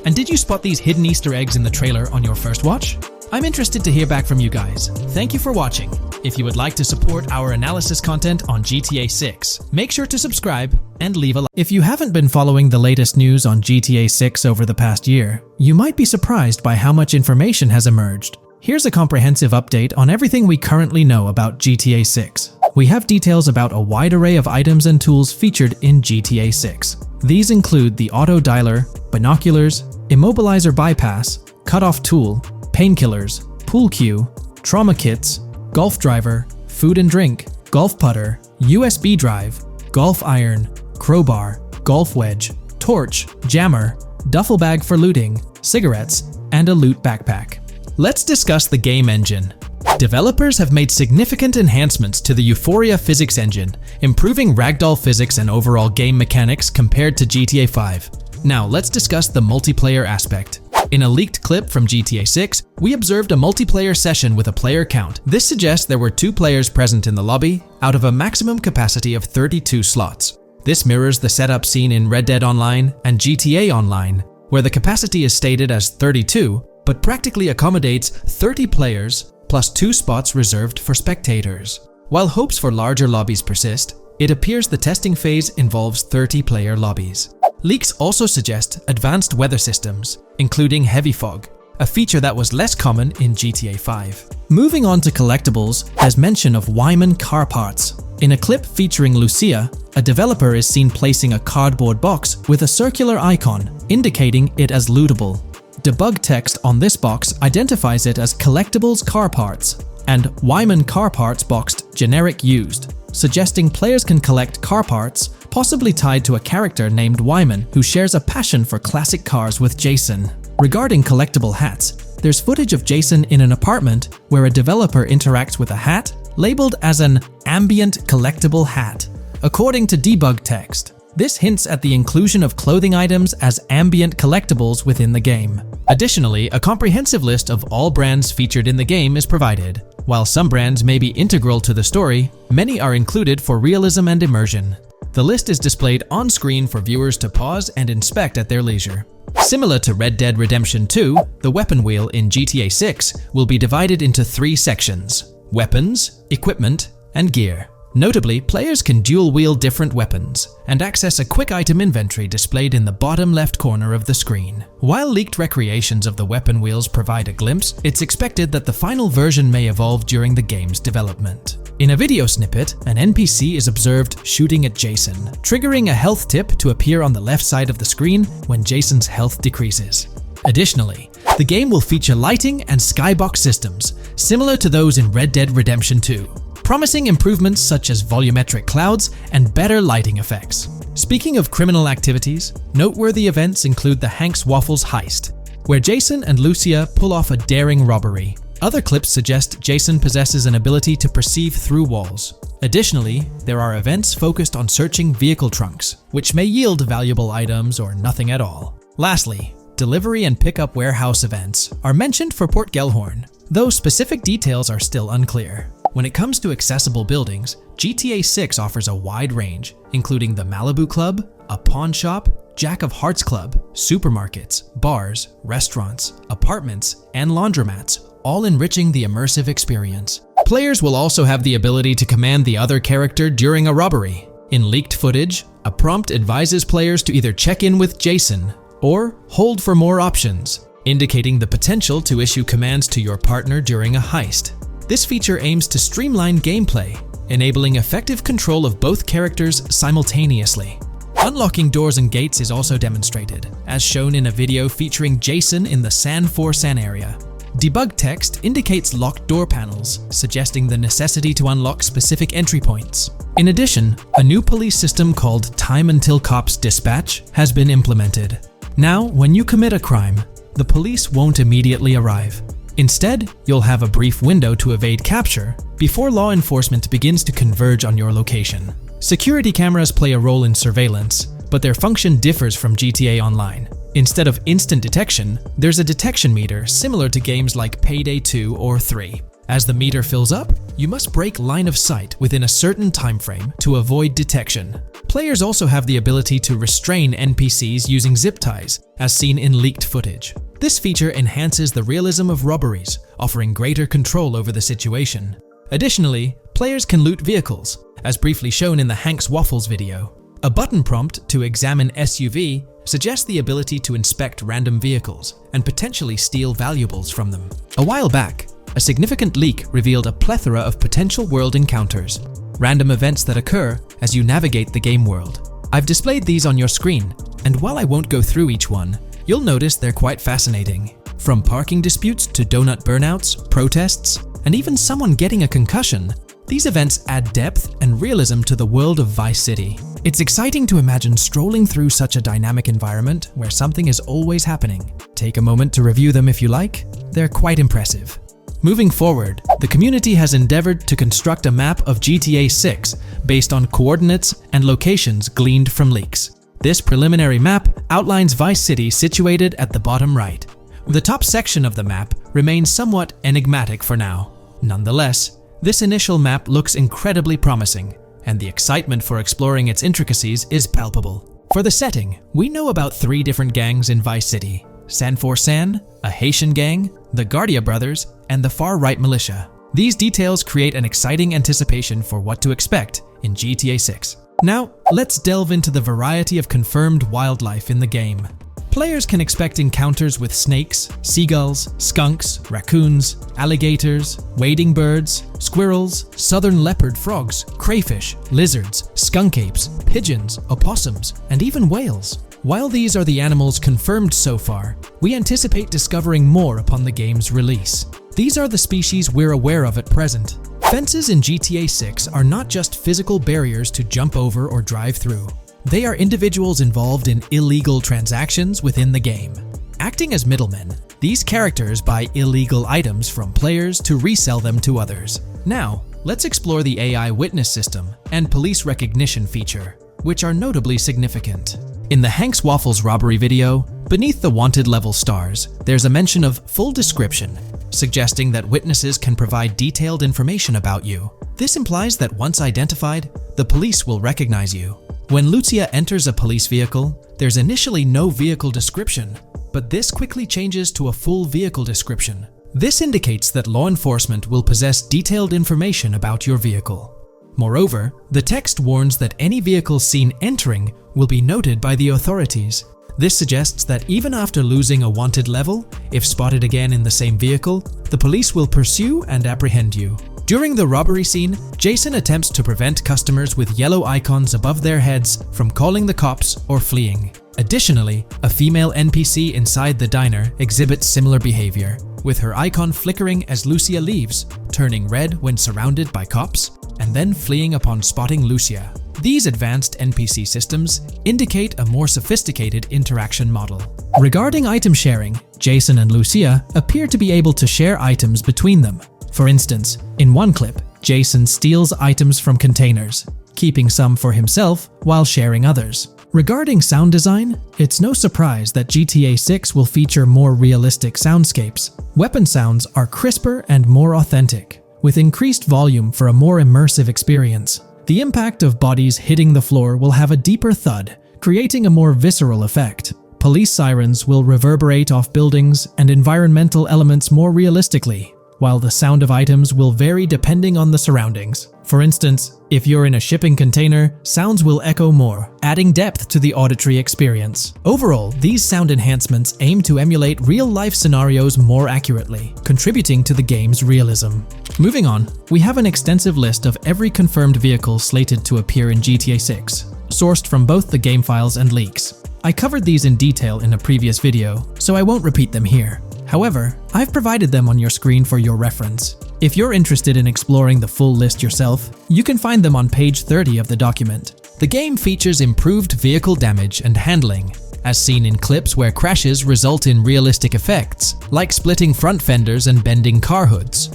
And did you spot these hidden Easter eggs in the trailer on your first watch? I'm interested to hear back from you guys. Thank you for watching. If you would like to support our analysis content on GTA 6, make sure to subscribe and leave a like. If you haven't been following the latest news on GTA 6 over the past year, you might be surprised by how much information has emerged. Here's a comprehensive update on everything we currently know about GTA 6. We have details about a wide array of items and tools featured in GTA 6. These include the auto dialer, binoculars, immobilizer bypass, cutoff tool, painkillers, pool cue, trauma kits, golf driver, food and drink, golf putter, USB drive, golf iron, crowbar, golf wedge, torch, jammer, duffel bag for looting, cigarettes, and a loot backpack. Let's discuss the game engine. Developers have made significant enhancements to the Euphoria physics engine, improving ragdoll physics and overall game mechanics compared to GTA 5. Now let's discuss the multiplayer aspect. In a leaked clip from GTA 6, we observed a multiplayer session with a player count. This suggests there were 2 players present in the lobby out of a maximum capacity of 32 slots. This mirrors the setup seen in Red Dead Online and GTA Online, where the capacity is stated as 32, but practically accommodates 30 players plus 2 spots reserved for spectators. While hopes for larger lobbies persist, it appears the testing phase involves 30-player lobbies. Leaks also suggest advanced weather systems, including heavy fog, a feature that was less common in GTA 5. Moving on to collectibles, there's mention of Wyman car parts. In a clip featuring Lucia, a developer is seen placing a cardboard box with a circular icon, indicating it as lootable. Debug text on this box identifies it as collectibles car parts, and Wyman car parts boxed generic used, suggesting players can collect car parts, possibly tied to a character named Wyman who shares a passion for classic cars with Jason. Regarding collectible hats, there's footage of Jason in an apartment where a developer interacts with a hat labeled as an ambient collectible hat. According to debug text, this hints at the inclusion of clothing items as ambient collectibles within the game. Additionally, a comprehensive list of all brands featured in the game is provided. While some brands may be integral to the story, many are included for realism and immersion. The list is displayed on screen for viewers to pause and inspect at their leisure. Similar to Red Dead Redemption 2, the weapon wheel in GTA 6 will be divided into 3 sections: weapons, equipment, and gear. Notably, players can dual-wield different weapons and access a quick item inventory displayed in the bottom left corner of the screen. While leaked recreations of the weapon wheels provide a glimpse, it's expected that the final version may evolve during the game's development. In a video snippet, an NPC is observed shooting at Jason, triggering a health tip to appear on the left side of the screen when Jason's health decreases. Additionally, the game will feature lighting and skybox systems, similar to those in Red Dead Redemption 2. Promising improvements such as volumetric clouds and better lighting effects. Speaking of criminal activities, noteworthy events include the Hank's Waffles heist, where Jason and Lucia pull off a daring robbery. Other clips suggest Jason possesses an ability to perceive through walls. Additionally, there are events focused on searching vehicle trunks, which may yield valuable items or nothing at all. Lastly, delivery and pickup warehouse events are mentioned for Port Gellhorn, though specific details are still unclear. When it comes to accessible buildings, GTA 6 offers a wide range, including the Malibu Club, a pawn shop, Jack of Hearts Club, supermarkets, bars, restaurants, apartments, and laundromats, all enriching the immersive experience. Players will also have the ability to command the other character during a robbery. In leaked footage, a prompt advises players to either check in with Jason or hold for more options, indicating the potential to issue commands to your partner during a heist. This feature aims to streamline gameplay, enabling effective control of both characters simultaneously. Unlocking doors and gates is also demonstrated, as shown in a video featuring Jason in the San Forsan area. Debug text indicates locked door panels, suggesting the necessity to unlock specific entry points. In addition, a new police system called Time Until Cops Dispatch has been implemented. Now, when you commit a crime, the police won't immediately arrive. Instead, you'll have a brief window to evade capture before law enforcement begins to converge on your location. Security cameras play a role in surveillance, but their function differs from GTA Online. Instead of instant detection, there's a detection meter similar to games like Payday 2 or 3. As the meter fills up, you must break line of sight within a certain time frame to avoid detection. Players also have the ability to restrain NPCs using zip ties, as seen in leaked footage. This feature enhances the realism of robberies, offering greater control over the situation. Additionally, players can loot vehicles, as briefly shown in the Hank's Waffles video. A button prompt to examine SUV suggests the ability to inspect random vehicles and potentially steal valuables from them. A while back, a significant leak revealed a plethora of potential world encounters, random events that occur as you navigate the game world. I've displayed these on your screen, and while I won't go through each one, you'll notice they're quite fascinating. From parking disputes to donut burnouts, protests, and even someone getting a concussion, these events add depth and realism to the world of Vice City. It's exciting to imagine strolling through such a dynamic environment where something is always happening. Take a moment to review them if you like. They're quite impressive. Moving forward, the community has endeavored to construct a map of GTA 6 based on coordinates and locations gleaned from leaks. This preliminary map outlines Vice City situated at the bottom right. The top section of the map remains somewhat enigmatic for now. Nonetheless, this initial map looks incredibly promising, and the excitement for exploring its intricacies is palpable. For the setting, we know about 3 different gangs in Vice City: San For San, a Haitian gang, the Guardia Brothers, and the far-right militia. These details create an exciting anticipation for what to expect in GTA 6. Now, let's delve into the variety of confirmed wildlife in the game. Players can expect encounters with snakes, seagulls, skunks, raccoons, alligators, wading birds, squirrels, southern leopard frogs, crayfish, lizards, skunk apes, pigeons, opossums, and even whales. While these are the animals confirmed so far, we anticipate discovering more upon the game's release. These are the species we're aware of at present. Fences in GTA 6 are not just physical barriers to jump over or drive through. They are individuals involved in illegal transactions within the game. Acting as middlemen, these characters buy illegal items from players to resell them to others. Now, let's explore the AI witness system and police recognition feature, which are notably significant. In the Hank's Waffles robbery video, beneath the wanted level stars, there's a mention of full description, suggesting that witnesses can provide detailed information about you. This implies that once identified, the police will recognize you. When Lucia enters a police vehicle, there's initially no vehicle description, but this quickly changes to a full vehicle description. This indicates that law enforcement will possess detailed information about your vehicle. Moreover, the text warns that any vehicle seen entering will be noted by the authorities. This suggests that even after losing a wanted level, if spotted again in the same vehicle, the police will pursue and apprehend you. During the robbery scene, Jason attempts to prevent customers with yellow icons above their heads from calling the cops or fleeing. Additionally, a female NPC inside the diner exhibits similar behavior, with her icon flickering as Lucia leaves, turning red when surrounded by cops, and then fleeing upon spotting Lucia. These advanced NPC systems indicate a more sophisticated interaction model. Regarding item sharing, Jason and Lucia appear to be able to share items between them. For instance, in one clip, Jason steals items from containers, keeping some for himself while sharing others. Regarding sound design, it's no surprise that GTA 6 will feature more realistic soundscapes. Weapon sounds are crisper and more authentic, with increased volume for a more immersive experience. The impact of bodies hitting the floor will have a deeper thud, creating a more visceral effect. Police sirens will reverberate off buildings and environmental elements more realistically, while the sound of items will vary depending on the surroundings. For instance, if you're in a shipping container, sounds will echo more, adding depth to the auditory experience. Overall, these sound enhancements aim to emulate real-life scenarios more accurately, contributing to the game's realism. Moving on, we have an extensive list of every confirmed vehicle slated to appear in GTA 6, sourced from both the game files and leaks. I covered these in detail in a previous video, so I won't repeat them here. However, I've provided them on your screen for your reference. If you're interested in exploring the full list yourself, you can find them on page 30 of the document. The game features improved vehicle damage and handling, as seen in clips where crashes result in realistic effects, like splitting front fenders and bending car hoods.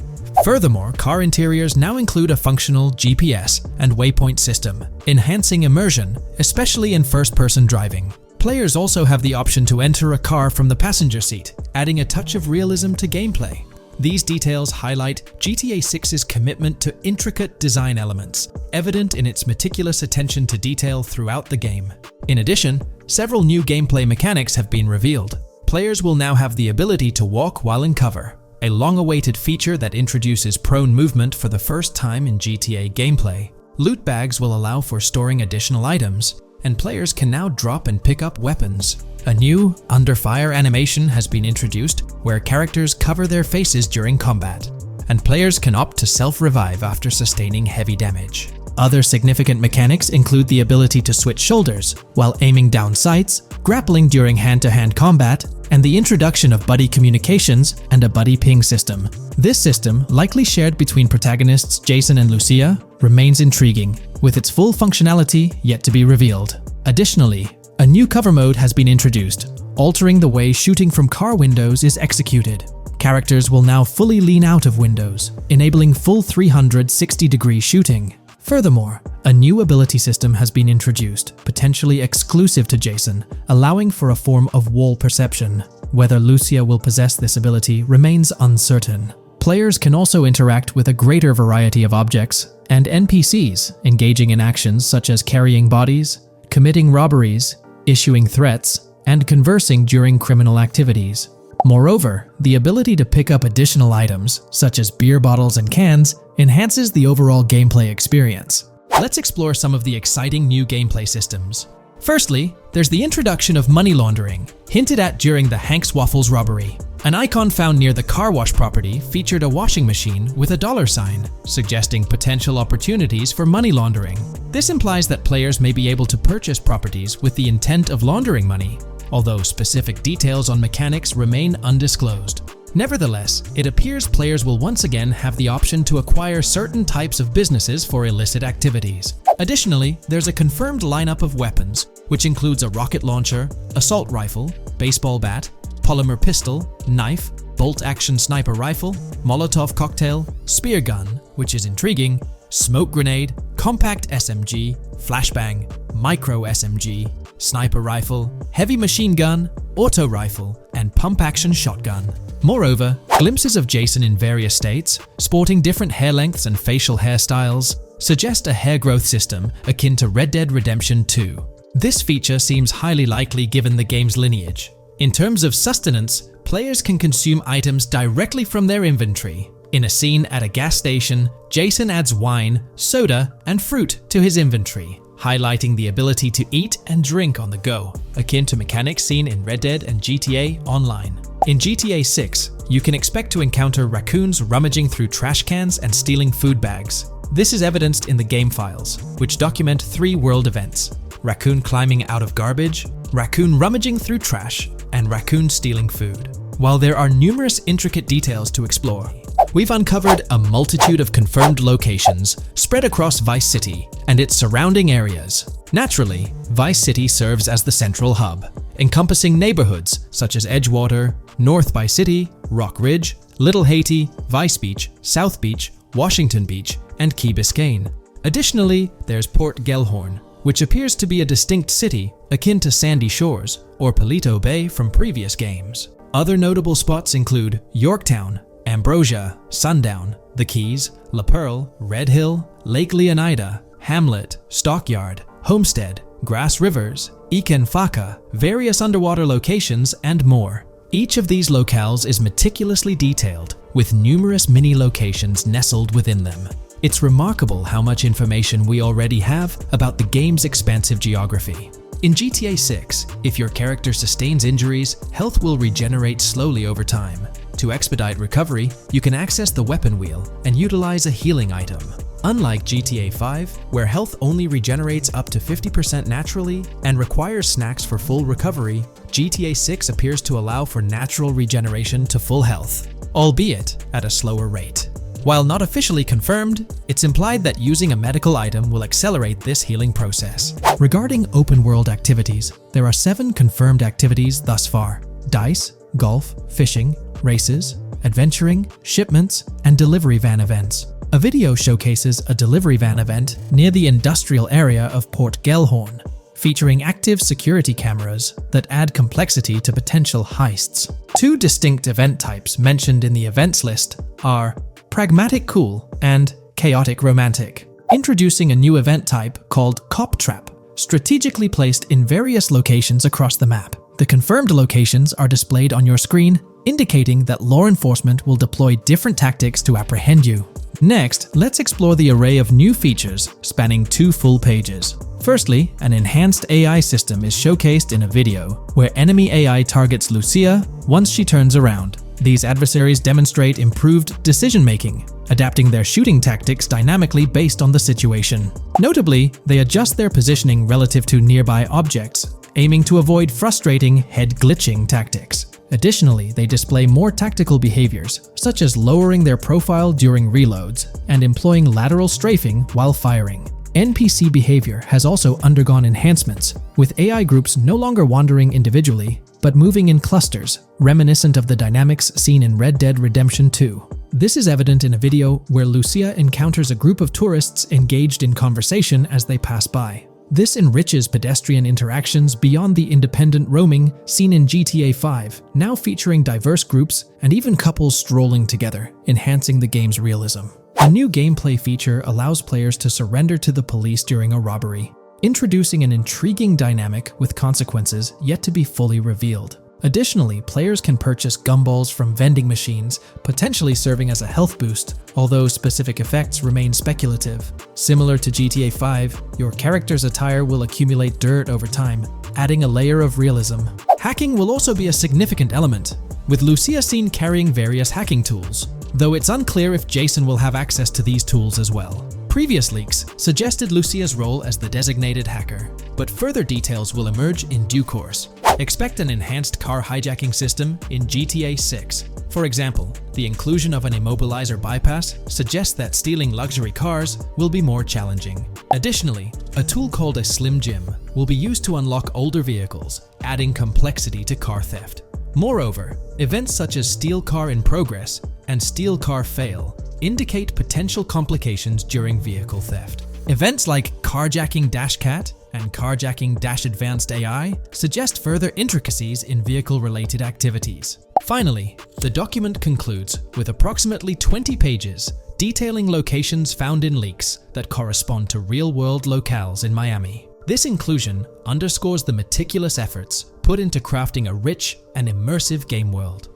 Furthermore, car interiors now include a functional GPS and waypoint system, enhancing immersion, especially in first-person driving. Players also have the option to enter a car from the passenger seat, adding a touch of realism to gameplay. These details highlight GTA 6's commitment to intricate design elements, evident in its meticulous attention to detail throughout the game. In addition, several new gameplay mechanics have been revealed. Players will now have the ability to walk while in cover, a long-awaited feature that introduces prone movement for the first time in GTA gameplay. Loot bags will allow for storing additional items, and players can now drop and pick up weapons. A new under fire animation has been introduced where characters cover their faces during combat, and players can opt to self-revive after sustaining heavy damage. Other significant mechanics include the ability to switch shoulders while aiming down sights, grappling during hand-to-hand combat, and the introduction of buddy communications and a buddy ping system. This system, likely shared between protagonists Jason and Lucia, remains intriguing, with its full functionality yet to be revealed. Additionally, a new cover mode has been introduced, altering the way shooting from car windows is executed. Characters will now fully lean out of windows, enabling full 360-degree shooting. Furthermore, a new ability system has been introduced, potentially exclusive to Jason, allowing for a form of wall perception. Whether Lucia will possess this ability remains uncertain. Players can also interact with a greater variety of objects and NPCs, engaging in actions such as carrying bodies, committing robberies, issuing threats, and conversing during criminal activities. Moreover, the ability to pick up additional items, such as beer bottles and cans, enhances the overall gameplay experience. Let's explore some of the exciting new gameplay systems. Firstly, there's the introduction of money laundering, hinted at during the Hank's Waffles robbery. An icon found near the car wash property featured a washing machine with a dollar sign, suggesting potential opportunities for money laundering. This implies that players may be able to purchase properties with the intent of laundering money, although specific details on mechanics remain undisclosed. Nevertheless, it appears players will once again have the option to acquire certain types of businesses for illicit activities. Additionally, there's a confirmed lineup of weapons, which includes a rocket launcher, assault rifle, baseball bat, polymer pistol, knife, bolt-action sniper rifle, Molotov cocktail, spear gun, which is intriguing, smoke grenade, compact SMG, flashbang, micro SMG, sniper rifle, heavy machine gun, auto rifle, and pump-action shotgun. Moreover, glimpses of Jason in various states, sporting different hair lengths and facial hairstyles, suggest a hair growth system akin to Red Dead Redemption 2. This feature seems highly likely given the game's lineage. In terms of sustenance, players can consume items directly from their inventory. In a scene at a gas station, Jason adds wine, soda, and fruit to his inventory, highlighting the ability to eat and drink on the go, akin to mechanics seen in Red Dead and GTA Online. In GTA 6, you can expect to encounter raccoons rummaging through trash cans and stealing food bags. This is evidenced in the game files, which document 3 world events: raccoon climbing out of garbage, raccoon rummaging through trash, and raccoon stealing food. While there are numerous intricate details to explore, we've uncovered a multitude of confirmed locations spread across Vice City and its surrounding areas. Naturally, Vice City serves as the central hub, encompassing neighborhoods such as Edgewater, North Vice City, Rock Ridge, Little Haiti, Vice Beach, South Beach, Washington Beach, and Key Biscayne. Additionally, there's Port Gellhorn, which appears to be a distinct city akin to Sandy Shores or Palito Bay from previous games. Other notable spots include Yorktown, Ambrosia, Sundown, The Keys, La Pearl, Red Hill, Lake Leonida, Hamlet, Stockyard, Homestead, Grass Rivers, Ikenfaka, various underwater locations, and more. Each of these locales is meticulously detailed, with numerous mini locations nestled within them. It's remarkable how much information we already have about the game's expansive geography. In GTA 6, if your character sustains injuries, health will regenerate slowly over time. To expedite recovery, you can access the weapon wheel and utilize a healing item. Unlike GTA 5, where health only regenerates up to 50% naturally and requires snacks for full recovery, GTA 6 appears to allow for natural regeneration to full health, albeit at a slower rate. While not officially confirmed, it's implied that using a medical item will accelerate this healing process. Regarding open-world activities, there are 7 confirmed activities thus far: dice, golf, fishing, races, adventuring, shipments, and delivery van events. A video showcases a delivery van event near the industrial area of Port Gellhorn, featuring active security cameras that add complexity to potential heists. 2 distinct event types mentioned in the events list are Pragmatic Cool and Chaotic Romantic, introducing a new event type called Cop Trap, strategically placed in various locations across the map. The confirmed locations are displayed on your screen, indicating that law enforcement will deploy different tactics to apprehend you. Next, let's explore the array of new features spanning 2 full pages. Firstly, an enhanced AI system is showcased in a video, where enemy AI targets Lucia once she turns around. These adversaries demonstrate improved decision-making, adapting their shooting tactics dynamically based on the situation. Notably, they adjust their positioning relative to nearby objects, aiming to avoid frustrating head-glitching tactics. Additionally, they display more tactical behaviors, such as lowering their profile during reloads and employing lateral strafing while firing. NPC behavior has also undergone enhancements, with AI groups no longer wandering individually, but moving in clusters, reminiscent of the dynamics seen in Red Dead Redemption 2. This is evident in a video where Lucia encounters a group of tourists engaged in conversation as they pass by. This enriches pedestrian interactions beyond the independent roaming seen in GTA 5, now featuring diverse groups and even couples strolling together, enhancing the game's realism. A new gameplay feature allows players to surrender to the police during a robbery, introducing an intriguing dynamic with consequences yet to be fully revealed. Additionally, players can purchase gumballs from vending machines, potentially serving as a health boost, although specific effects remain speculative. Similar to GTA 5, your character's attire will accumulate dirt over time, adding a layer of realism. Hacking will also be a significant element, with Lucia seen carrying various hacking tools, though it's unclear if Jason will have access to these tools as well. Previous leaks suggested Lucia's role as the designated hacker, but further details will emerge in due course. Expect an enhanced car hijacking system in GTA 6. For example, the inclusion of an immobilizer bypass suggests that stealing luxury cars will be more challenging. Additionally, a tool called a Slim Jim will be used to unlock older vehicles, adding complexity to car theft. Moreover, events such as Steal Car in Progress and Steal Car Fail indicate potential complications during vehicle theft. Events like Carjacking Cat and Carjacking Advanced AI suggest further intricacies in vehicle-related activities. Finally, the document concludes with approximately 20 pages detailing locations found in leaks that correspond to real-world locales in Miami. This inclusion underscores the meticulous efforts put into crafting a rich and immersive game world.